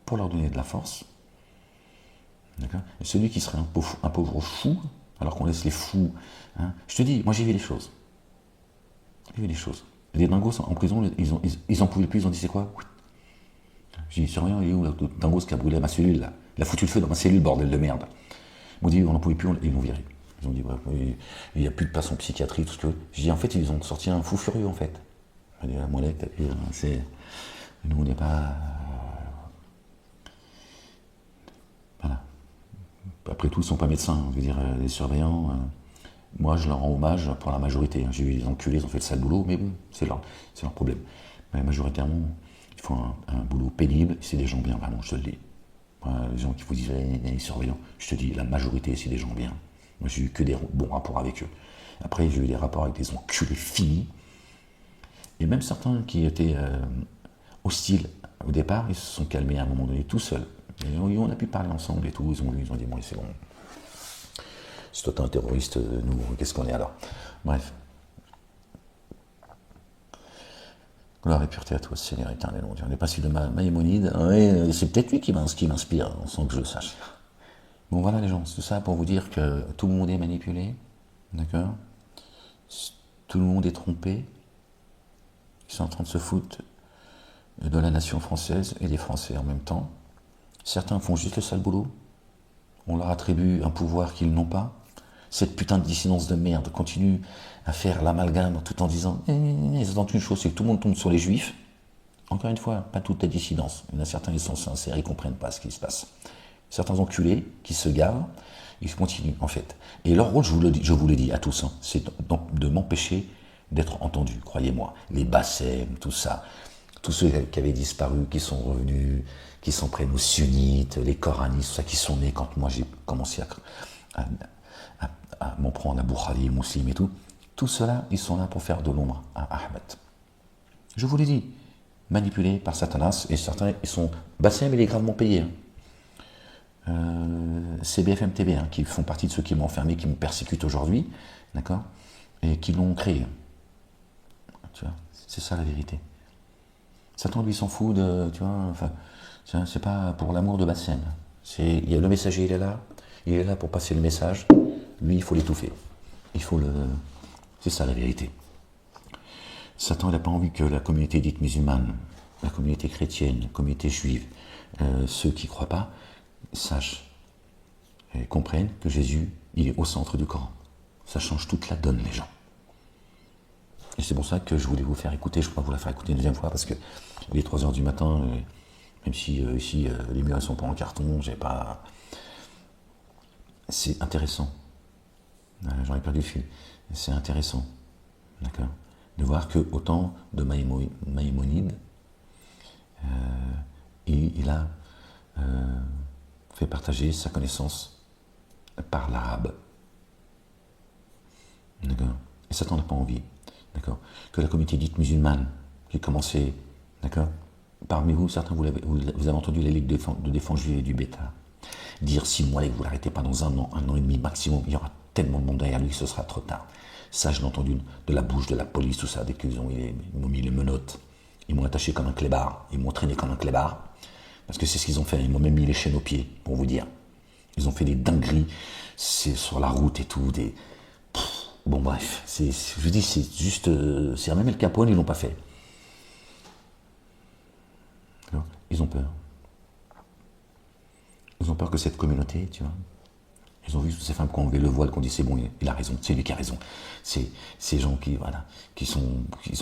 pour leur donner de la force. D'accord ? Et celui qui serait un pauvre fou, alors qu'on laisse les fous. Hein, je te dis, moi j'ai vu les choses. J'ai vu les choses. Les dingos en prison, ils en pouvaient plus, ils ont dit c'est quoi ? J'ai dit, surveillant, il est où le dingos qui a brûlé ma cellule là ? Il a foutu le feu dans ma cellule, bordel de merde. Ils m'ont dit, on n'en pouvait plus, ils l'ont viré. Ils ont dit, bref, il n'y a plus de place en psychiatrie, tout ce que. J'ai dit, en fait, ils ont sorti un fou furieux, en fait. J'ai dit, la molette, c'est. Nous, on n'est pas. Voilà. Après tout, ils ne sont pas médecins. Je veux dire, les surveillants, moi, je leur rends hommage pour la majorité. J'ai vu les enculés, ils ont fait le sale boulot, mais bon, c'est leur problème. Mais majoritairement, ils font un boulot pénible, c'est des gens bien, vraiment, je te le dis. Les gens qui vous disent les surveillants, je te dis, la majorité, c'est des gens bien. Moi, j'ai eu que des bons rapports avec eux. Après, j'ai eu des rapports avec des enculés finis. Et même certains qui étaient hostiles au départ, ils se sont calmés à un moment donné tout seuls. Et on a pu parler ensemble et tout. Ils ont dit, bon, c'est bon. Si toi t'es un terroriste, nous, qu'est-ce qu'on est alors ? Bref. Gloire et pureté à toi, Seigneur éternel, mon Dieu. On est passé de Maïmonide. Ouais, c'est peut-être lui qui m'inspire, sans que je le sache. Bon, voilà les gens, c'est ça pour vous dire que tout le monde est manipulé. D'accord ? Tout le monde est trompé. Ils sont en train de se foutre de la nation française et des Français en même temps. Certains font juste le sale boulot. On leur attribue un pouvoir qu'ils n'ont pas. Cette putain de dissidence de merde continue à faire l'amalgame tout en disant ils attendent une chose, c'est que tout le monde tombe sur les juifs. Encore une fois, pas toute la dissidence. Il y en a certains, ils sont sincères, ils ne comprennent pas ce qui se passe. Certains enculés qui se gavent, ils continuent en fait. Et leur rôle, je vous le dis à tous, hein, c'est de m'empêcher d'être entendu, croyez-moi. Les Bassem, tout ça, tous ceux qui avaient disparu, qui sont revenus, qui s'en prennent aux sunnites, les coranistes, tout ça, qui sont nés quand moi j'ai commencé à m'en prendre à Boukhari, Muslim et tout. Tout cela, ils sont là pour faire de l'ombre à Ahmed. Je vous l'ai dit, manipulés par Satanas, et certains, ils sont... Bassem, il est gravement payé. C'est BFM TV, hein, qui font partie de ceux qui m'ont enfermé, qui me persécutent aujourd'hui, d'accord, et qui l'ont créé. Tu vois, c'est ça la vérité. Satan, lui, s'en fout de... Tu vois, enfin, c'est pas pour l'amour de Bassem. Le messager, il est là pour passer le message. Lui, il faut l'étouffer. C'est ça la vérité. Satan, il n'a pas envie que la communauté dite musulmane, la communauté chrétienne, la communauté juive, ceux qui ne croient pas, sachent et comprennent que Jésus, il est au centre du Coran. Ça change toute la donne, les gens. Et c'est pour ça que je voulais vous faire écouter, je ne peux pas vous la faire écouter une deuxième fois, parce que il est 3h du matin, même si ici, les murs ne sont pas en carton, j'ai pas... C'est intéressant. J'en ai perdu le fil. C'est intéressant, d'accord, de voir que autant de Maïmonide, il a fait partager sa connaissance par l'arabe. D'accord. Et Satan n'a pas envie. D'accord. Que la communauté dite musulmane, qui commençait, d'accord. Parmi vous, certains, vous avez entendu la Ligue de défense juive et du Bêta dire 6 mois et que vous l'arrêtez pas dans un an et demi maximum, il y aura tellement de monde derrière lui que ce sera trop tard. Ça, je l'ai entendu de la bouche de la police, tout ça, dès qu'ils m'ont mis les menottes. Ils m'ont attaché comme un clébard, ils m'ont traîné comme un clébard, parce que c'est ce qu'ils ont fait, ils m'ont même mis les chaînes aux pieds, pour vous dire. Ils ont fait des dingueries, c'est sur la route et tout, bon bref, je vous dis, c'est juste, c'est même El Capone, ils l'ont pas fait. Ils ont peur. Ils ont peur que cette communauté, tu vois, ils ont vu toutes ces femmes qui ont enlevé le voile, qui ont dit c'est bon, il a raison, c'est lui qui a raison. C'est ces gens qui, voilà, ils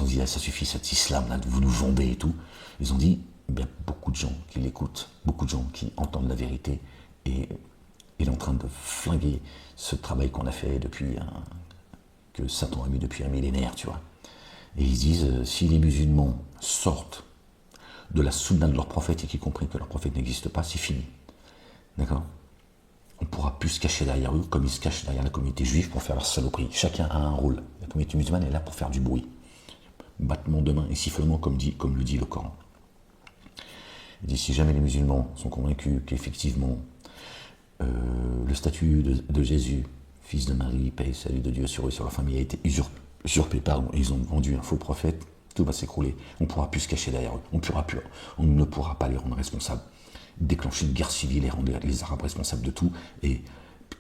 ont dit ah, ça suffit, cet islam là, vous nous vendez et tout. Ils ont dit, il y a beaucoup de gens qui l'écoutent, beaucoup de gens qui entendent la vérité et il est en train de flinguer ce travail qu'on a fait depuis, que Satan a mis depuis un millénaire, tu vois. Et ils disent, si les musulmans sortent de la sunna de leur prophète et qu'ils comprennent que leur prophète n'existe pas, c'est fini. D'accord? On ne pourra plus se cacher derrière eux comme ils se cachent derrière la communauté juive pour faire leur saloperie. Chacun a un rôle. La communauté musulmane est là pour faire du bruit. Battement de main et sifflement comme le dit le Coran. Il dit si jamais les musulmans sont convaincus qu'effectivement le statut de Jésus, fils de Marie, paix et salut de Dieu sur eux, sur leur famille, a été usurpé, pardon, et ils ont vendu un faux prophète, tout va s'écrouler. On ne pourra plus se cacher derrière eux. On ne pourra pas les rendre responsables. Déclencher une guerre civile et rendre les Arabes responsables de tout, et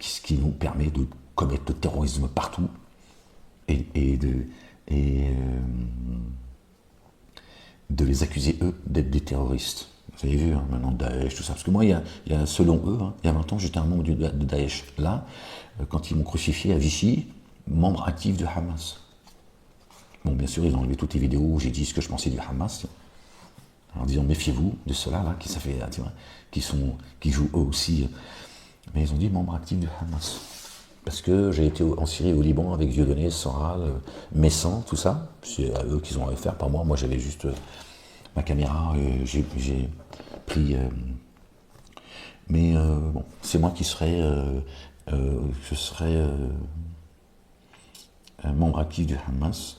ce qui nous permet de commettre le terrorisme partout et de les accuser, eux, d'être des terroristes. Vous avez vu, hein, maintenant, Daesh, tout ça. Parce que moi, il y a selon eux, hein, il y a 20 ans, j'étais un membre de Daesh. Là, quand ils m'ont crucifié à Vichy, membre actif du Hamas. Bon, bien sûr, ils ont enlevé toutes les vidéos où j'ai dit ce que je pensais du Hamas, en disant méfiez-vous de ceux-là, là, qui jouent eux aussi. Mais ils ont dit membre actif du Hamas. Parce que j'ai été en Syrie et au Liban avec Dieudonné, Soral, Messan, tout ça. C'est à eux qu'ils ont à faire, pas moi. Moi, j'avais juste ma caméra, j'ai pris. Mais bon, c'est moi qui serais. Je serais un membre actif du Hamas.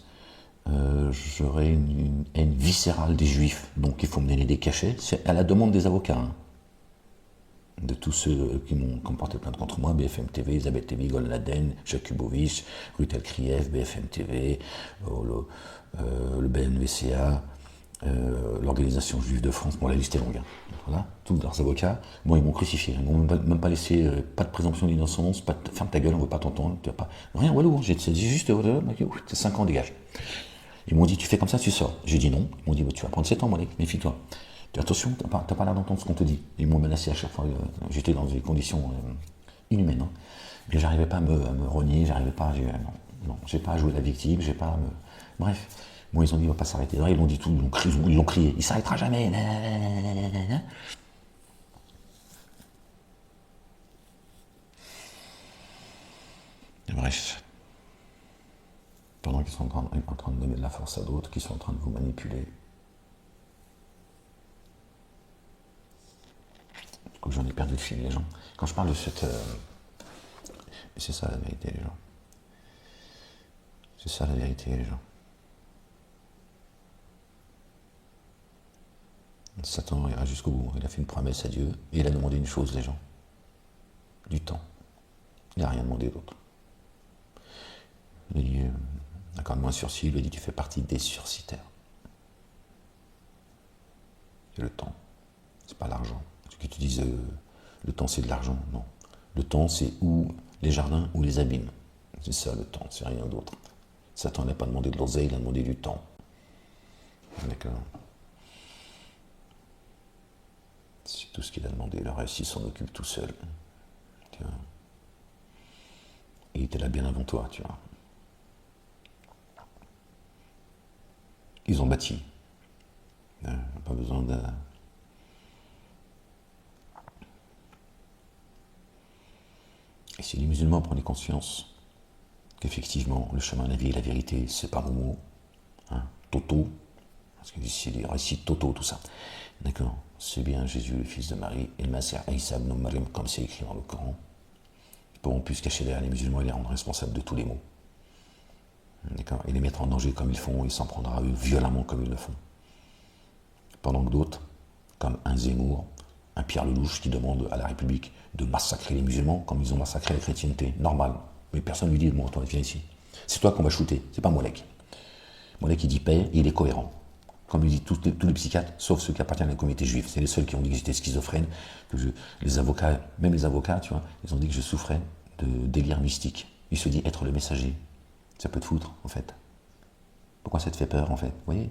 J'aurais une haine viscérale des juifs, donc il faut me donner des cachets. C'est à la demande des avocats, hein. De tous ceux qui m'ont porté plainte contre moi, BFM TV, Isabelle TV, Golnaden, Jakubowicz, Ruth Elkrieff, BFM TV, le BNVCA, l'Organisation Juive de France, bon la liste est longue, hein. Voilà, tous leurs avocats, bon ils m'ont crucifié, ils m'ont même pas laissé, pas de présomption d'innocence, ferme ta gueule, on veut pas t'entendre, rien, walou, j'ai juste, t'es 5 ans, dégage. Ils m'ont dit, tu fais comme ça, tu sors. J'ai dit non. Ils m'ont dit, tu vas prendre 7 ans, Malik, méfie-toi. Attention, t'as pas l'air d'entendre ce qu'on te dit. Ils m'ont menacé à chaque fois. J'étais dans des conditions inhumaines. Hein. Mais j'arrivais pas à me renier, j'arrivais pas à... Non, j'ai pas à jouer la victime, j'ai pas à me... Bref. Moi, ils ont dit, il va pas s'arrêter. Ils l'ont dit tout, ils l'ont crié. Il s'arrêtera jamais. Et bref. Pendant qu'ils sont en train de donner de la force à d'autres, qui sont en train de vous manipuler. J'en ai perdu le fil, les gens. Quand je parle de cette... c'est ça la vérité, les gens. C'est ça la vérité, les gens. Satan ira jusqu'au bout. Il a fait une promesse à Dieu et il a demandé une chose, les gens. Du temps. Il n'a rien demandé d'autre. Il a dit... accorde-moi un sursis, il lui a dit tu fais partie des sursitaires. C'est le temps, c'est pas l'argent. Ceux qui te disent le temps c'est de l'argent, non. Le temps c'est ou les jardins ou les abîmes. C'est ça le temps, c'est rien d'autre. Satan n'a pas demandé de l'oseille, il a demandé du temps. D'accord. C'est tout ce qu'il a demandé, le reste il s'en occupe tout seul. Tu vois. Il était là bien avant toi, tu vois. Ils ont bâti. Pas besoin de... Et si les musulmans prenaient conscience qu'effectivement, le chemin de la vie et la vérité, c'est pas Momo, hein, Toto, parce que c'est les récits de Toto, tout ça. D'accord. C'est bien Jésus, le fils de Marie, et le Masih Isa ibn Maryam, comme c'est écrit dans le Coran. Ils ne pourront plus se cacher derrière les musulmans et les rendre responsables de tous les maux. D'accord. Et les mettre en danger comme ils font, il s'en prendra à eux violemment comme ils le font. Pendant que d'autres, comme un Zemmour, un Pierre Lelouch qui demande à la République de massacrer les musulmans comme ils ont massacré la chrétienté. Normal. Mais personne ne lui dit, bon, toi, viens ici. C'est toi qu'on va shooter, c'est pas Molek. Molek, il dit paix, et il est cohérent. Comme il dit tous les psychiatres, sauf ceux qui appartiennent à la communauté juive. C'est les seuls qui ont dit que j'étais schizophrène, les avocats, même les avocats, tu vois, ils ont dit que je souffrais de délire mystique. Il se dit être le messager. Ça peut te foutre, en fait. Pourquoi ça te fait peur, en fait? Vous voyez?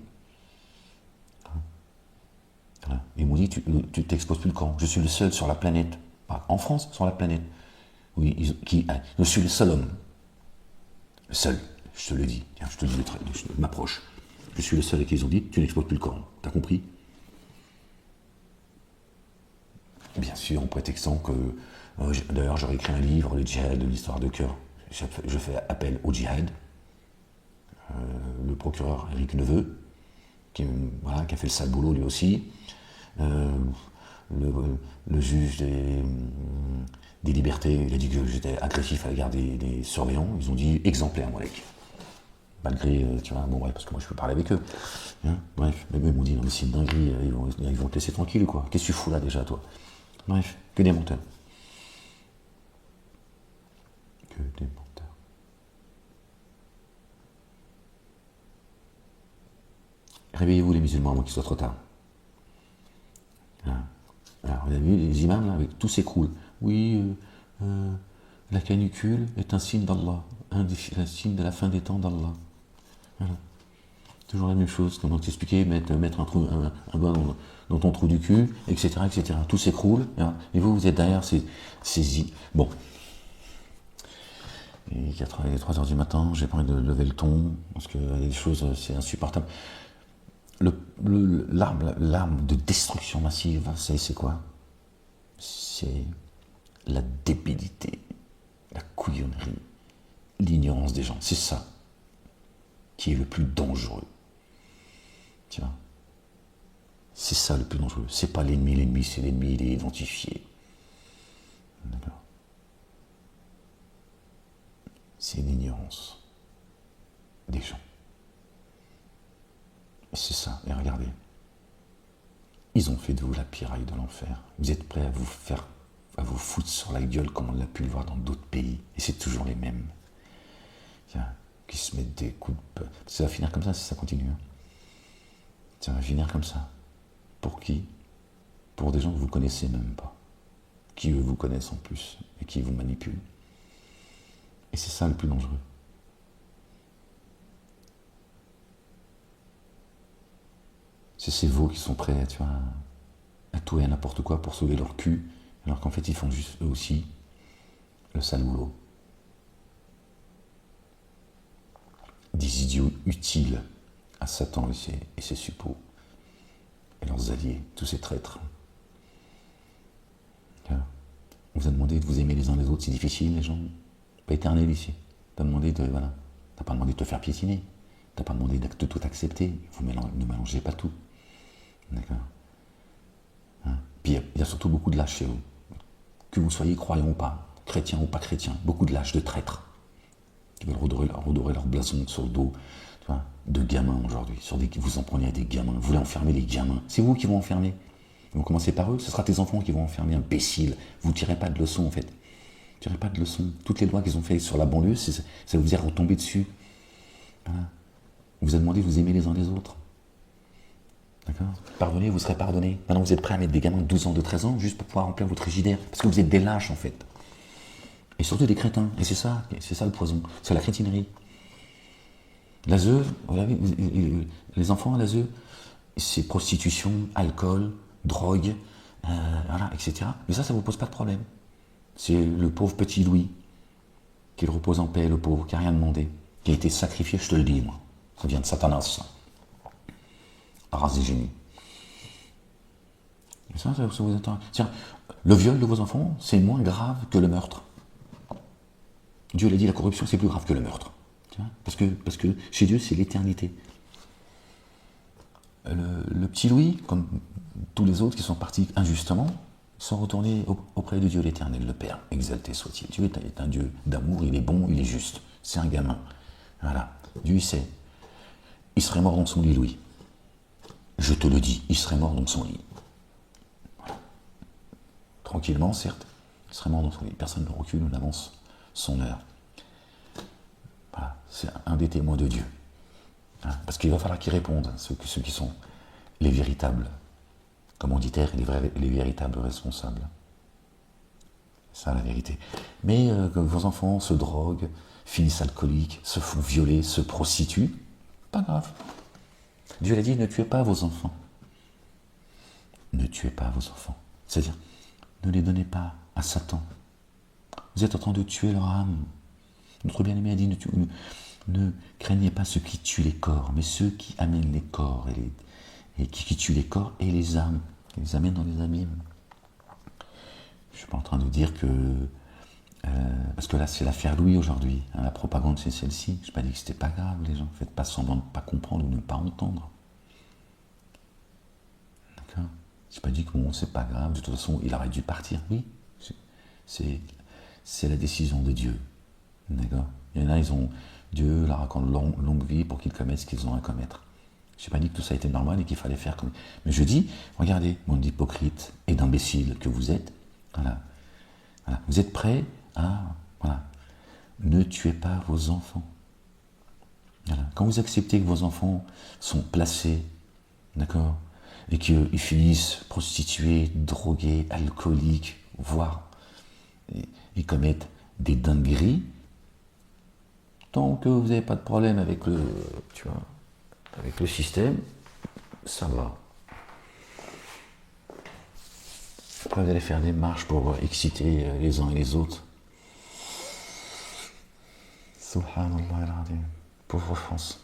Voilà. Ils m'ont dit, tu t'exposes plus le Coran. Je suis le seul sur la planète, en France, sur la planète. Oui, je suis le seul homme. Le seul, je te le dis. Tiens, je te dis, je m'approche. Je suis le seul à qui ils ont dit, tu n'exposes plus le Coran. T'as compris? Bien sûr, en prétextant que, d'ailleurs, j'aurais écrit un livre, le djihad de l'histoire de cœur. Je fais appel au djihad. Le procureur Éric Neveu, qui a fait le sale boulot lui aussi. Le juge des libertés, il a dit que j'étais agressif à l'égard des surveillants. Ils ont dit exemplaire, Molek. Malgré, tu vois, bon, ouais, parce que moi je peux parler avec eux. Hein, bref, mais eux ils m'ont dit, non mais c'est une dinguerie, ils vont te laisser tranquille, quoi. Qu'est-ce que tu fous là déjà, toi? Bref, que des menteurs. Que des menteurs. Réveillez-vous les musulmans avant qu'il soit trop tard. Alors, vous avez vu, les imams, là, avec tout s'écroule. Oui, la canicule est un signe d'Allah, un signe de la fin des temps d'Allah. Voilà. Toujours la même chose, comme on t'expliquait, mettre un doigt dans ton trou du cul, etc., etc. Tout s'écroule, et vous êtes derrière ces Bon. Il est 3h du matin, j'ai pas envie de lever le ton, parce que des choses, c'est insupportable. L'arme de destruction massive, c'est quoi? C'est la débilité, la couillonnerie, l'ignorance des gens. C'est ça qui est le plus dangereux. Tu vois? C'est ça le plus dangereux. C'est pas l'ennemi, c'est l'ennemi, il est identifié. D'accord? C'est l'ignorance des gens. C'est ça, et regardez, ils ont fait de vous la piraille de l'enfer. Vous êtes prêts à vous foutre sur la gueule comme on l'a pu le voir dans d'autres pays. Et c'est toujours les mêmes. Tiens, qui se mettent des coups de peur. Ça va finir comme ça si ça continue. Hein. Ça va finir comme ça. Pour qui? Pour des gens que vous ne connaissez même pas. Qui eux vous connaissent en plus et qui vous manipulent. Et c'est ça le plus dangereux. C'est ces veaux qui sont prêts, tu vois, à tout et à n'importe quoi pour sauver leur cul, alors qu'en fait ils font juste eux aussi le sale boulot. Des idiots utiles à Satan et ses suppôts, et leurs alliés, tous ces traîtres. On vous a demandé de vous aimer les uns les autres, c'est difficile les gens, pas éternel ici. T'as pas demandé de te faire piétiner, t'as pas demandé de tout accepter, ne mélangez pas tout. D'accord. Hein? Puis il y a surtout beaucoup de lâches chez vous. Que vous soyez croyant ou pas, chrétien ou pas chrétien, beaucoup de lâches, de traîtres. Qui veulent redorer leur blason sur le dos, tu vois, de gamins aujourd'hui. Vous en prenez à des gamins. Vous voulez enfermer les gamins. C'est vous qui vont enfermer. Ils vont commencer par eux. Ce sera tes enfants qui vont enfermer, imbéciles. Vous ne tirez pas de leçons en fait. Vous ne tirez pas de leçons. Toutes les lois qu'ils ont faites sur la banlieue, ça vous est retombé dessus. Voilà. On vous a demandé de vous aimer les uns les autres. D'accord? Pardonnez, vous serez pardonnés. Maintenant, vous êtes prêts à mettre des gamins de 12 ans, de 13 ans, juste pour pouvoir remplir votre frigidaire. Parce que vous êtes des lâches, en fait. Et surtout des crétins. Et c'est ça le poison. C'est la crétinerie. L'ASE, les enfants à l'ASE, c'est prostitution, alcool, drogue, voilà, etc. Mais ça ne vous pose pas de problème. C'est le pauvre petit Louis, qu'il repose en paix, le pauvre, qui n'a rien demandé, qui a été sacrifié, je te le dis, moi. Ça vient de Satanas, ça. La race des génies. Et ça vous intéresse. Tiens, le viol de vos enfants, c'est moins grave que le meurtre. Dieu l'a dit, la corruption, c'est plus grave que le meurtre. Parce que chez Dieu, c'est l'éternité. Le petit Louis, comme tous les autres qui sont partis injustement, sont retournés auprès de Dieu l'éternel, le Père, exalté soit-il. Dieu est un Dieu d'amour, il est bon, il est juste. C'est un gamin. Voilà. Dieu, il sait. Il serait mort dans son lit, Louis. Je te le dis, il serait mort dans son lit. Voilà. Tranquillement, certes, il serait mort dans son lit. Personne ne recule ou n'avance son heure. Voilà. C'est un des témoins de Dieu. Hein, parce qu'il va falloir qu'ils répondent, ceux qui sont les véritables commanditaires et les véritables responsables. C'est ça la vérité. Mais que vos enfants se droguent, finissent alcooliques, se font violer, se prostituent, pas grave. Dieu l'a dit, ne tuez pas vos enfants. Ne tuez pas vos enfants. C'est-à-dire, ne les donnez pas à Satan. Vous êtes en train de tuer leur âme. Notre bien-aimé a dit, ne craignez pas ceux qui tuent les corps, mais ceux qui amènent les corps, et qui tuent les corps et les âmes, qui les amènent dans les abîmes. Je ne suis pas en train de dire que... parce que là, c'est l'affaire Louis aujourd'hui. Hein, la propagande, c'est celle-ci. Je n'ai pas dit que c'était pas grave, les gens. Faites pas semblant de ne pas comprendre ou de ne pas entendre. D'accord ? Je n'ai pas dit que bon, c'est pas grave. De toute façon, il aurait dû partir. Oui, c'est la décision de Dieu. D'accord ? Il y en a, Dieu leur accorde longue vie pour qu'ils commettent ce qu'ils ont à commettre. Je n'ai pas dit que tout ça était normal et qu'il fallait faire comme... Mais je dis, regardez, monde d'hypocrite et d'imbécile que vous êtes, voilà. Vous êtes prêts à... Voilà. Ne tuez pas vos enfants. Voilà. Quand vous acceptez que vos enfants sont placés, d'accord, et qu'ils finissent prostitués, drogués, alcooliques, voire ils commettent des dingueries, tant que vous n'avez pas de problème avec avec le système, ça va. Après, vous allez faire des marches pour exciter les uns et les autres. Subhanallah al-Azim. Pauvre France.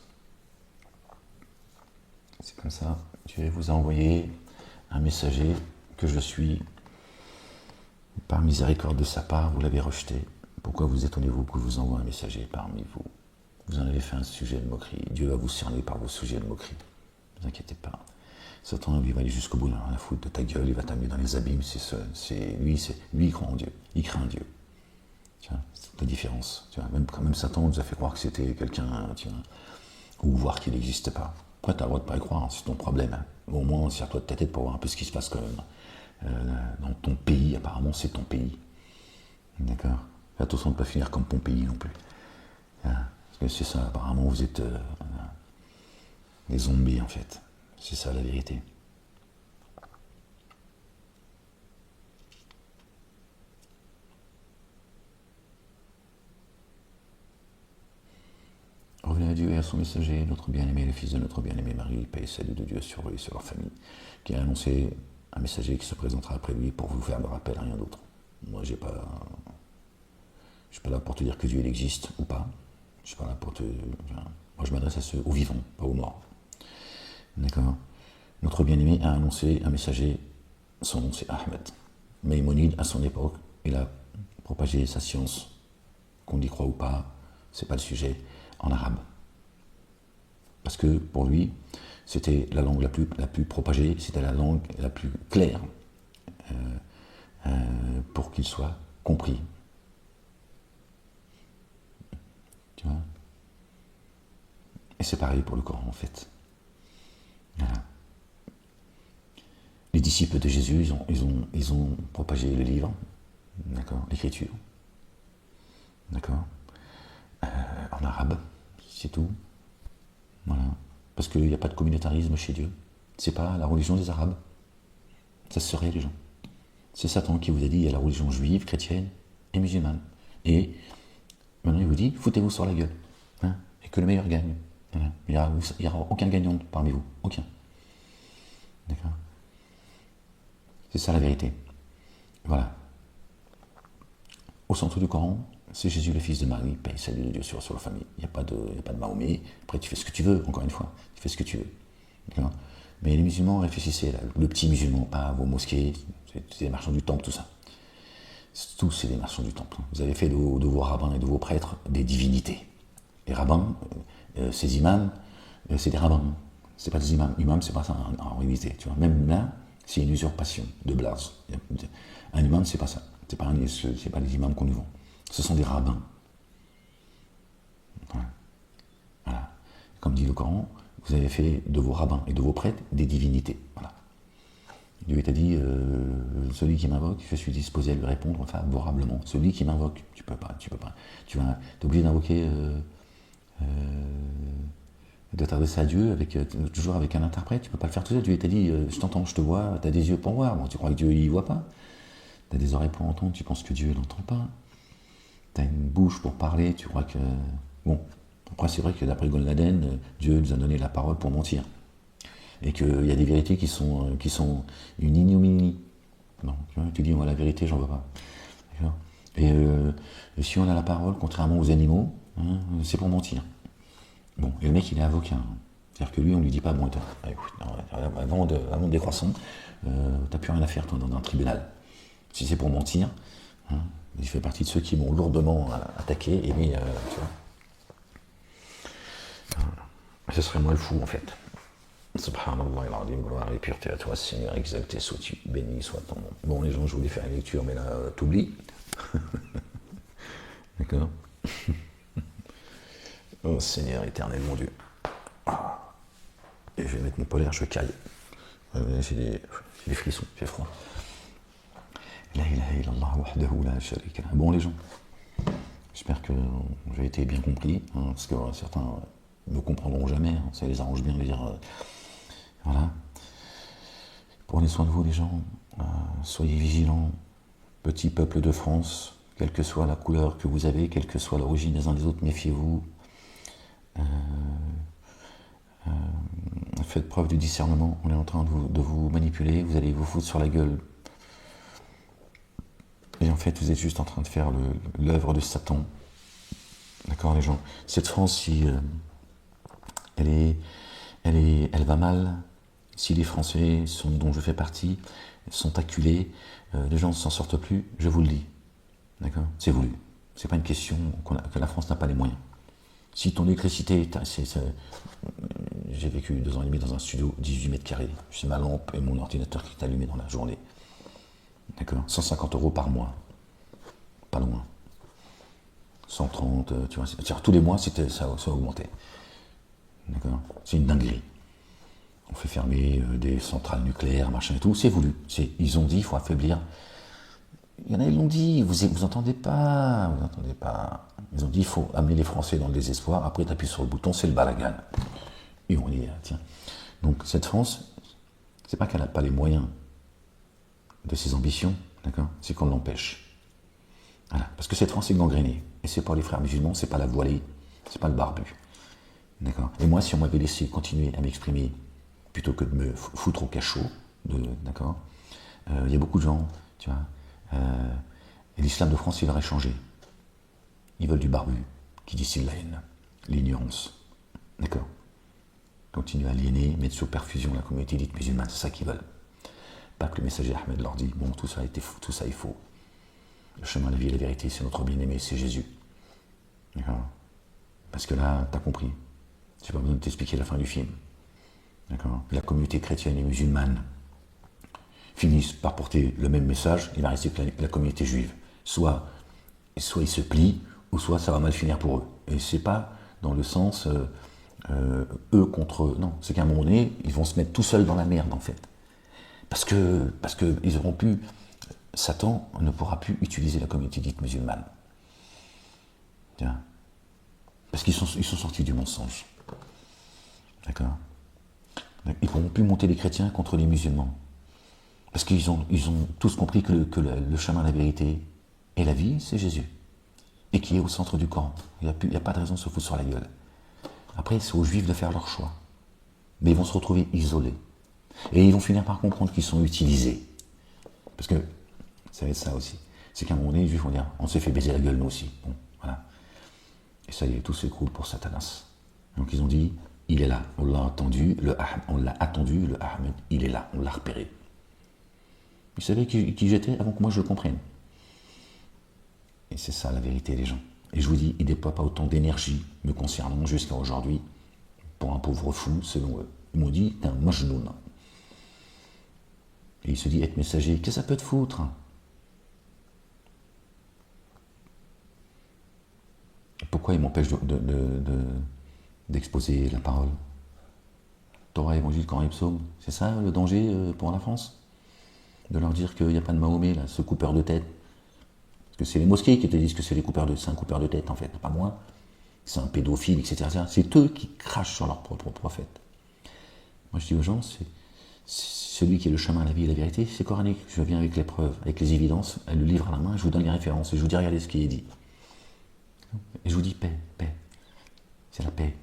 C'est comme ça. Dieu vous a envoyé un messager que je suis. Par miséricorde de sa part, vous l'avez rejeté. Pourquoi vous étonnez-vous que vous envoie un messager parmi vous? Vous en avez fait un sujet de moquerie. Dieu va vous cerner par vos sujets de moquerie. Ne vous inquiétez pas. Satan, lui, va aller jusqu'au bout, la foutre de ta gueule, il va t'amener dans les abîmes. Lui, il croit en Dieu. Il craint Dieu. Tu vois, c'est la différence. Tu vois, même Satan nous a fait croire que c'était quelqu'un, tu vois, ou voir qu'il n'existe pas. Après, tu as le droit de ne pas y croire, hein, c'est ton problème. Hein. Bon, au moins, serre-toi de ta tête pour voir un peu ce qui se passe quand même. Dans ton pays, apparemment, c'est ton pays. D'accord? Fais attention de ne pas finir comme Pompéi non plus. Hein, parce que c'est ça, apparemment, vous êtes des zombies, en fait. C'est ça la vérité. Revenez à Dieu et à son messager, notre bien-aimé, le fils de notre bien-aimé Marie, paix et salut de Dieu sur eux et sur leur famille, qui a annoncé un messager qui se présentera après lui pour vous faire le rappel, rien d'autre. Moi, je ne suis pas là pour te dire que Dieu il existe ou pas. Je suis pas là pour te... Moi, je m'adresse à ceux, aux vivants, pas aux morts. D'accord? Notre bien-aimé a annoncé un messager, son nom c'est Ahmed. Maïmonide, à son époque, il a propagé sa science, qu'on y croit ou pas, c'est pas le sujet, en arabe. Parce que pour lui, c'était la langue la plus propagée, c'était la langue la plus claire pour qu'il soit compris. Tu vois? Et c'est pareil pour le Coran en fait. Voilà. Les disciples de Jésus, ils ont propagé le livre, d'accord, l'écriture, d'accord, en arabe, c'est tout. Voilà. Parce qu'il n'y a pas de communautarisme chez Dieu. C'est pas la religion des Arabes. Ça se serait, les gens. C'est Satan qui vous a dit il y a la religion juive, chrétienne et musulmane. Et maintenant il vous dit foutez-vous sur la gueule. Hein, et que le meilleur gagne. Voilà. Il n'y aura aucun gagnant parmi vous. Aucun. D'accord? C'est ça la vérité. Voilà. Au centre du Coran, c'est Jésus le fils de Marie, paix et salut de Dieu sur la famille. Il n'y a pas de Mahomet. Après, tu fais ce que tu veux, encore une fois. Tu fais ce que tu veux. D'accord? Mais les musulmans, réfléchissez, là, le petit musulman, pas vos mosquées, c'est des marchands du temple, tout ça. Tous, c'est des marchands du temple. Vous avez fait de vos rabbins et de vos prêtres des divinités. Les rabbins, ces imams, c'est des rabbins. C'est pas des imams. Imam, c'est pas ça en réalité. Tu vois. Même là, c'est une usurpation de blase. Un imam, c'est pas ça. C'est pas les imams qu'on nous vend. Ce sont des rabbins. Voilà. comme dit le Coran, vous avez fait de vos rabbins et de vos prêtres des divinités. Voilà. Dieu t'a dit, celui qui m'invoque, je suis disposé à lui répondre favorablement. Celui qui m'invoque, tu peux pas. Tu es obligé d'invoquer, de t'adresser à Dieu toujours avec un interprète. Tu peux pas le faire tout seul. Dieu t'a dit, je t'entends, je te vois, tu as des yeux pour voir. Bon, tu crois que Dieu il voit pas. Tu as des oreilles pour entendre, tu penses que Dieu n'entend pas. Tu as une bouche pour parler, tu crois que... Bon, après c'est vrai que d'après Golnaden, Dieu nous a donné la parole pour mentir. Et qu'il y a des vérités qui sont une ignominie. Non, tu dis, moi la vérité, j'en veux pas. Et si on a la parole, contrairement aux animaux, hein, c'est pour mentir. Bon, et le mec, il est avocat. Hein. C'est-à-dire que lui, on lui dit pas, bon, avant de décroissant, t'as plus rien à faire, toi, dans un tribunal. Si c'est pour mentir, hein, il fait partie de ceux qui m'ont lourdement attaqué, et lui, tu vois. Ce serait moi le fou, en fait. Subhanallah, il gloire et pureté à toi, Seigneur, exalté sois-tu, béni soit ton nom. Bon, les gens, je voulais faire une lecture, mais là, t'oublies. D'accord. Oh Seigneur éternel, mon Dieu. Ah. Et je vais mettre mon polaire, je caille. J'ai des frissons, j'ai froid. La ilaha illallah wahdahu la sharika lah. Bon, les gens, j'espère que j'ai été bien compris, hein, parce que certains ne comprendront jamais, hein, ça les arrange bien de dire... voilà. Prenez soin de vous, les gens. Soyez vigilants. Petit peuple de France, quelle que soit la couleur que vous avez, quelle que soit l'origine des uns des autres, méfiez-vous. Faites preuve de discernement. On est en train de vous manipuler. Vous allez vous foutre sur la gueule. Et en fait, vous êtes juste en train de faire l'œuvre de Satan. D'accord, les gens. Cette France, si elle va mal, si les Français, dont je fais partie, sont acculés, les gens ne s'en sortent plus, je vous le dis. D'accord ? C'est voulu. C'est pas une question que la France n'a pas les moyens. Si ton électricité, j'ai vécu 2 ans et demi dans un studio, 18 mètres carrés, c'est ma lampe et mon ordinateur qui est allumé dans la journée. D'accord ? 150 € par mois. Pas loin. 130, tu vois. C'est-à-dire, tous les mois, ça a augmenté. D'accord ? C'est une dinguerie. On fait fermer des centrales nucléaires, machin et tout, c'est voulu. Ils ont dit, il faut affaiblir. Il y en a, ils l'ont dit, vous entendez pas. Ils ont dit, il faut amener les Français dans le désespoir, après tu appuies sur le bouton, c'est le balagan. Et on dit, tiens. Donc cette France, c'est pas qu'elle n'a pas les moyens de ses ambitions, d'accord ? C'est qu'on l'empêche. Voilà. Parce que cette France est gangrénée. Et c'est pas les frères musulmans, c'est pas la voilée, c'est pas le barbu. D'accord ? Et moi, si on m'avait laissé continuer à m'exprimer, plutôt que de me foutre au cachot, d'accord ? Il y a beaucoup de gens, tu vois, et l'islam de France, il aurait changé. Ils veulent du barbu, qui distille la haine, l'ignorance. D'accord ? Continuer à aliéner, mettre sous perfusion la communauté dite musulmane, c'est ça qu'ils veulent. Pas que le messager Ahmed leur dit, bon, tout ça est faux. Le chemin, la vie et la vérité, c'est notre bien-aimé, c'est Jésus. D'accord ? Parce que là, t'as compris. J'ai pas besoin de t'expliquer la fin du film. D'accord ? La communauté chrétienne et musulmane finissent par porter le même message, il va rester que la communauté juive. Soit ils se plient, ou soit ça va mal finir pour eux. Et c'est pas dans le sens eux contre eux. Non, c'est qu'à un moment donné, ils vont se mettre tout seuls dans la merde, en fait. Parce que ils auront pu... Satan ne pourra plus utiliser la communauté dite musulmane. Tiens. Parce qu'ils sont sortis du mensonge. D'accord ? Ils ne pourront plus monter les chrétiens contre les musulmans. Parce qu'ils ont tous compris que le chemin de la vérité et la vie, c'est Jésus. Et qui est au centre du Coran. Il n'y a pas de raison de se foutre sur la gueule. Après, c'est aux Juifs de faire leur choix. Mais ils vont se retrouver isolés. Et ils vont finir par comprendre qu'ils sont utilisés. Parce que, ça va être ça aussi. C'est qu'à un moment donné, les Juifs vont dire, on s'est fait baiser la gueule, nous aussi. Bon, voilà. Et ça y est, tout s'écroule pour Satanas. Donc ils ont dit, il est là. On l'a attendu, le Ahmed, il est là. On l'a repéré. Ils savaient qui j'étais avant que moi je le comprenne. Et c'est ça la vérité, les gens. Et je vous dis, ils ne déploient pas autant d'énergie me concernant jusqu'à aujourd'hui pour un pauvre fou, selon eux. Ils m'ont dit, t'es un majnoun. Et il se dit, être messager, qu'est-ce que ça peut te foutre ? Pourquoi ils m'empêchent d'exposer la parole. Torah, évangile, Coran et psaume, c'est ça le danger pour la France? De leur dire qu'il n'y a pas de Mahomet, là, ce coupeur de tête. Parce que c'est les mosquées qui te disent que c'est un coupeur de tête, en fait, pas moi. C'est un pédophile, etc. C'est eux qui crachent sur leur propre prophète. Moi, je dis aux gens, c'est celui qui est le chemin, la vie et la vérité, c'est coranique. Je viens avec les preuves, avec les évidences, le livre à la main, je vous donne les références, et je vous dis, regardez ce qui est dit. Et je vous dis, paix, paix. C'est la paix.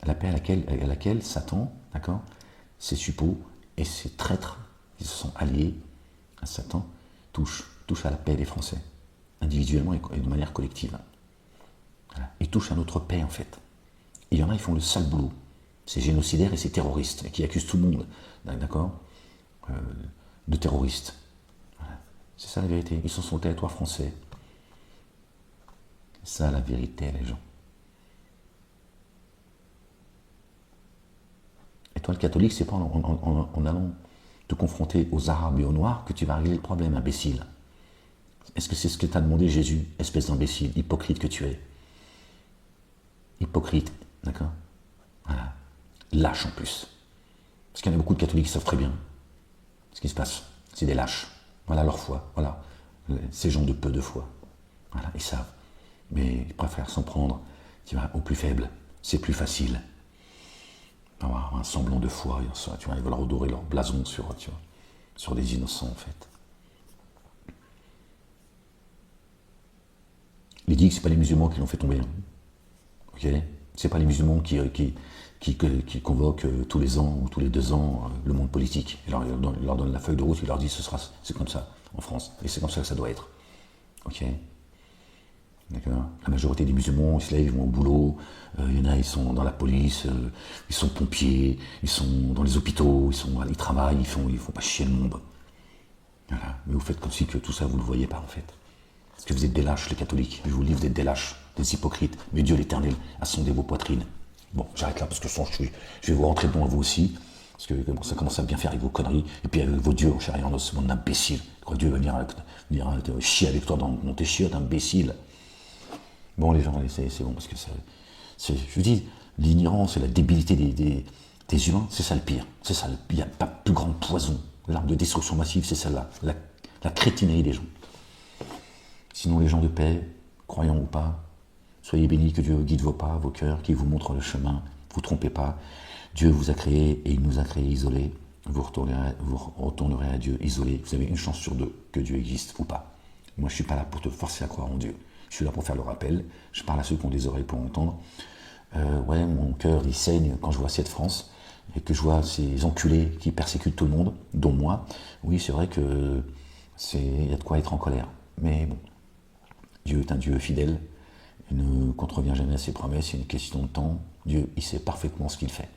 La paix à laquelle Satan, d'accord, ses suppôts et ses traîtres qui se sont alliés à Satan touchent à la paix des Français, individuellement et de manière collective. Voilà. Ils touchent à notre paix, en fait. Et il y en a, ils font le sale boulot. C'est génocidaires et c'est terroristes, et qui accusent tout le monde, d'accord, de terroristes. Voilà. C'est ça la vérité. Ils sont sur le territoire français. C'est ça la vérité, les gens. Et toi, le catholique, c'est pas en allant te confronter aux Arabes et aux Noirs que tu vas régler le problème, imbécile. Est-ce que c'est ce que t'a demandé Jésus, espèce d'imbécile, hypocrite que tu es? Hypocrite, d'accord? Voilà. Lâche en plus. Parce qu'il y en a beaucoup de catholiques qui savent très bien ce qui se passe. C'est des lâches. Voilà leur foi. Voilà. Ces gens de peu de foi. Voilà, ils savent. Mais ils préfèrent s'en prendre, tu vois, aux plus faibles. C'est plus facile. Avoir un semblant de foi, tu vois, ils veulent redorer leur blason sur des innocents, en fait. Il dit que c'est pas les musulmans qui l'ont fait tomber. Hein. Ok? C'est pas les musulmans qui convoquent tous les ans ou tous les 2 ans le monde politique. Il leur donne la feuille de route, il leur dit c'est comme ça en France. Et c'est comme ça que ça doit être. Ok? D'accord. La majorité des musulmans, ils se lèvent, ils vont au boulot, il y en a, ils sont dans la police, ils sont pompiers, ils sont dans les hôpitaux, ils travaillent, ils font pas chier le monde. Voilà. Mais vous faites comme si que tout ça, vous ne le voyez pas, en fait. Parce que vous êtes des lâches, les catholiques. Je vous livre d'être des lâches, des hypocrites. Mais Dieu l'Éternel a sondé vos poitrines. Bon, j'arrête là, parce que je vais vous rentrer dedans à vous aussi. Parce que ça commence à bien faire avec vos conneries. Et puis avec vos dieux en chair et en os, ce monde d'imbécile. Dieu va venir chier avec toi dans tes chiottes, imbécile. Bon, les gens, c'est bon, parce que je vous dis, l'ignorance et la débilité des humains, c'est ça le pire. C'est ça, il n'y a pas plus grand poison. L'arme de destruction massive, c'est celle-là. La crétinerie des gens. Sinon, les gens de paix, croyants ou pas, soyez bénis, que Dieu guide vos pas, vos cœurs, qu'il vous montre le chemin. Ne vous trompez pas. Dieu vous a créé et il nous a créés isolés. Vous retournerez à Dieu isolé. Vous avez une chance sur 2 que Dieu existe ou pas. Moi, je ne suis pas là pour te forcer à croire en Dieu. Je suis là pour faire le rappel. Je parle à ceux qui ont des oreilles pour entendre. Ouais, mon cœur, il saigne quand je vois cette France et que je vois ces enculés qui persécutent tout le monde, dont moi. Oui, c'est vrai que y a de quoi être en colère. Mais bon, Dieu est un Dieu fidèle. Il ne contrevient jamais à ses promesses. C'est une question de temps. Dieu, il sait parfaitement ce qu'il fait.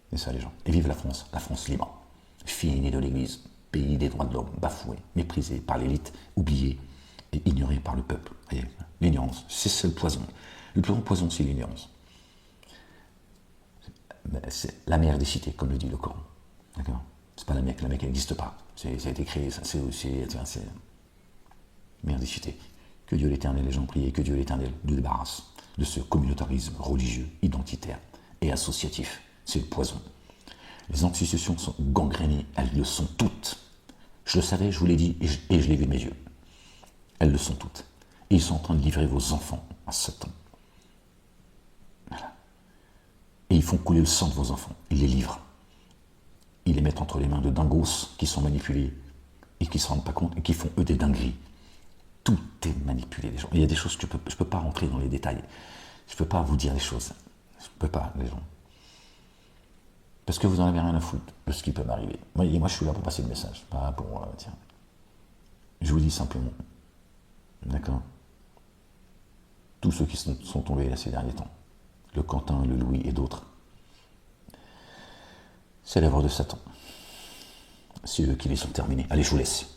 C'est ça, les gens. Et vive la France libre. Fille aînée de l'Église, pays des droits de l'homme, bafoué, méprisé par l'élite, oublié et ignoré par le peuple. Voyez, l'ignorance, c'est le poison. Le plus grand poison, c'est l'ignorance. C'est la mère des cités, comme le dit le Coran. D'accord? C'est pas la Mecque n'existe pas. Ça a été créé, ça, c'est mère des cités. Que Dieu l'Éternel, les gens prient, que Dieu l'Éternel nous débarrasse de ce communautarisme religieux, identitaire et associatif. C'est le poison. Les institutions sont gangrénées, elles le sont toutes. Je le savais, je vous l'ai dit, et je l'ai vu de mes yeux. Elles le sont toutes. Et ils sont en train de livrer vos enfants à Satan. Voilà. Et ils font couler le sang de vos enfants. Ils les livrent. Ils les mettent entre les mains de dingos qui sont manipulés et qui ne se rendent pas compte et qui font eux des dingueries. Tout est manipulé, les gens. Il y a des choses que je ne peux pas rentrer dans les détails. Je ne peux pas vous dire les choses. Je ne peux pas, les gens. Parce que vous n'en avez rien à foutre de ce qui peut m'arriver. Moi, je suis là pour passer le message, pas pour... tiens. Je vous dis simplement, d'accord? Tous ceux qui sont tombés là ces derniers temps, le Quentin, le Louis et d'autres, c'est l'œuvre de Satan. C'est eux qui les ont terminés. Allez, je vous laisse.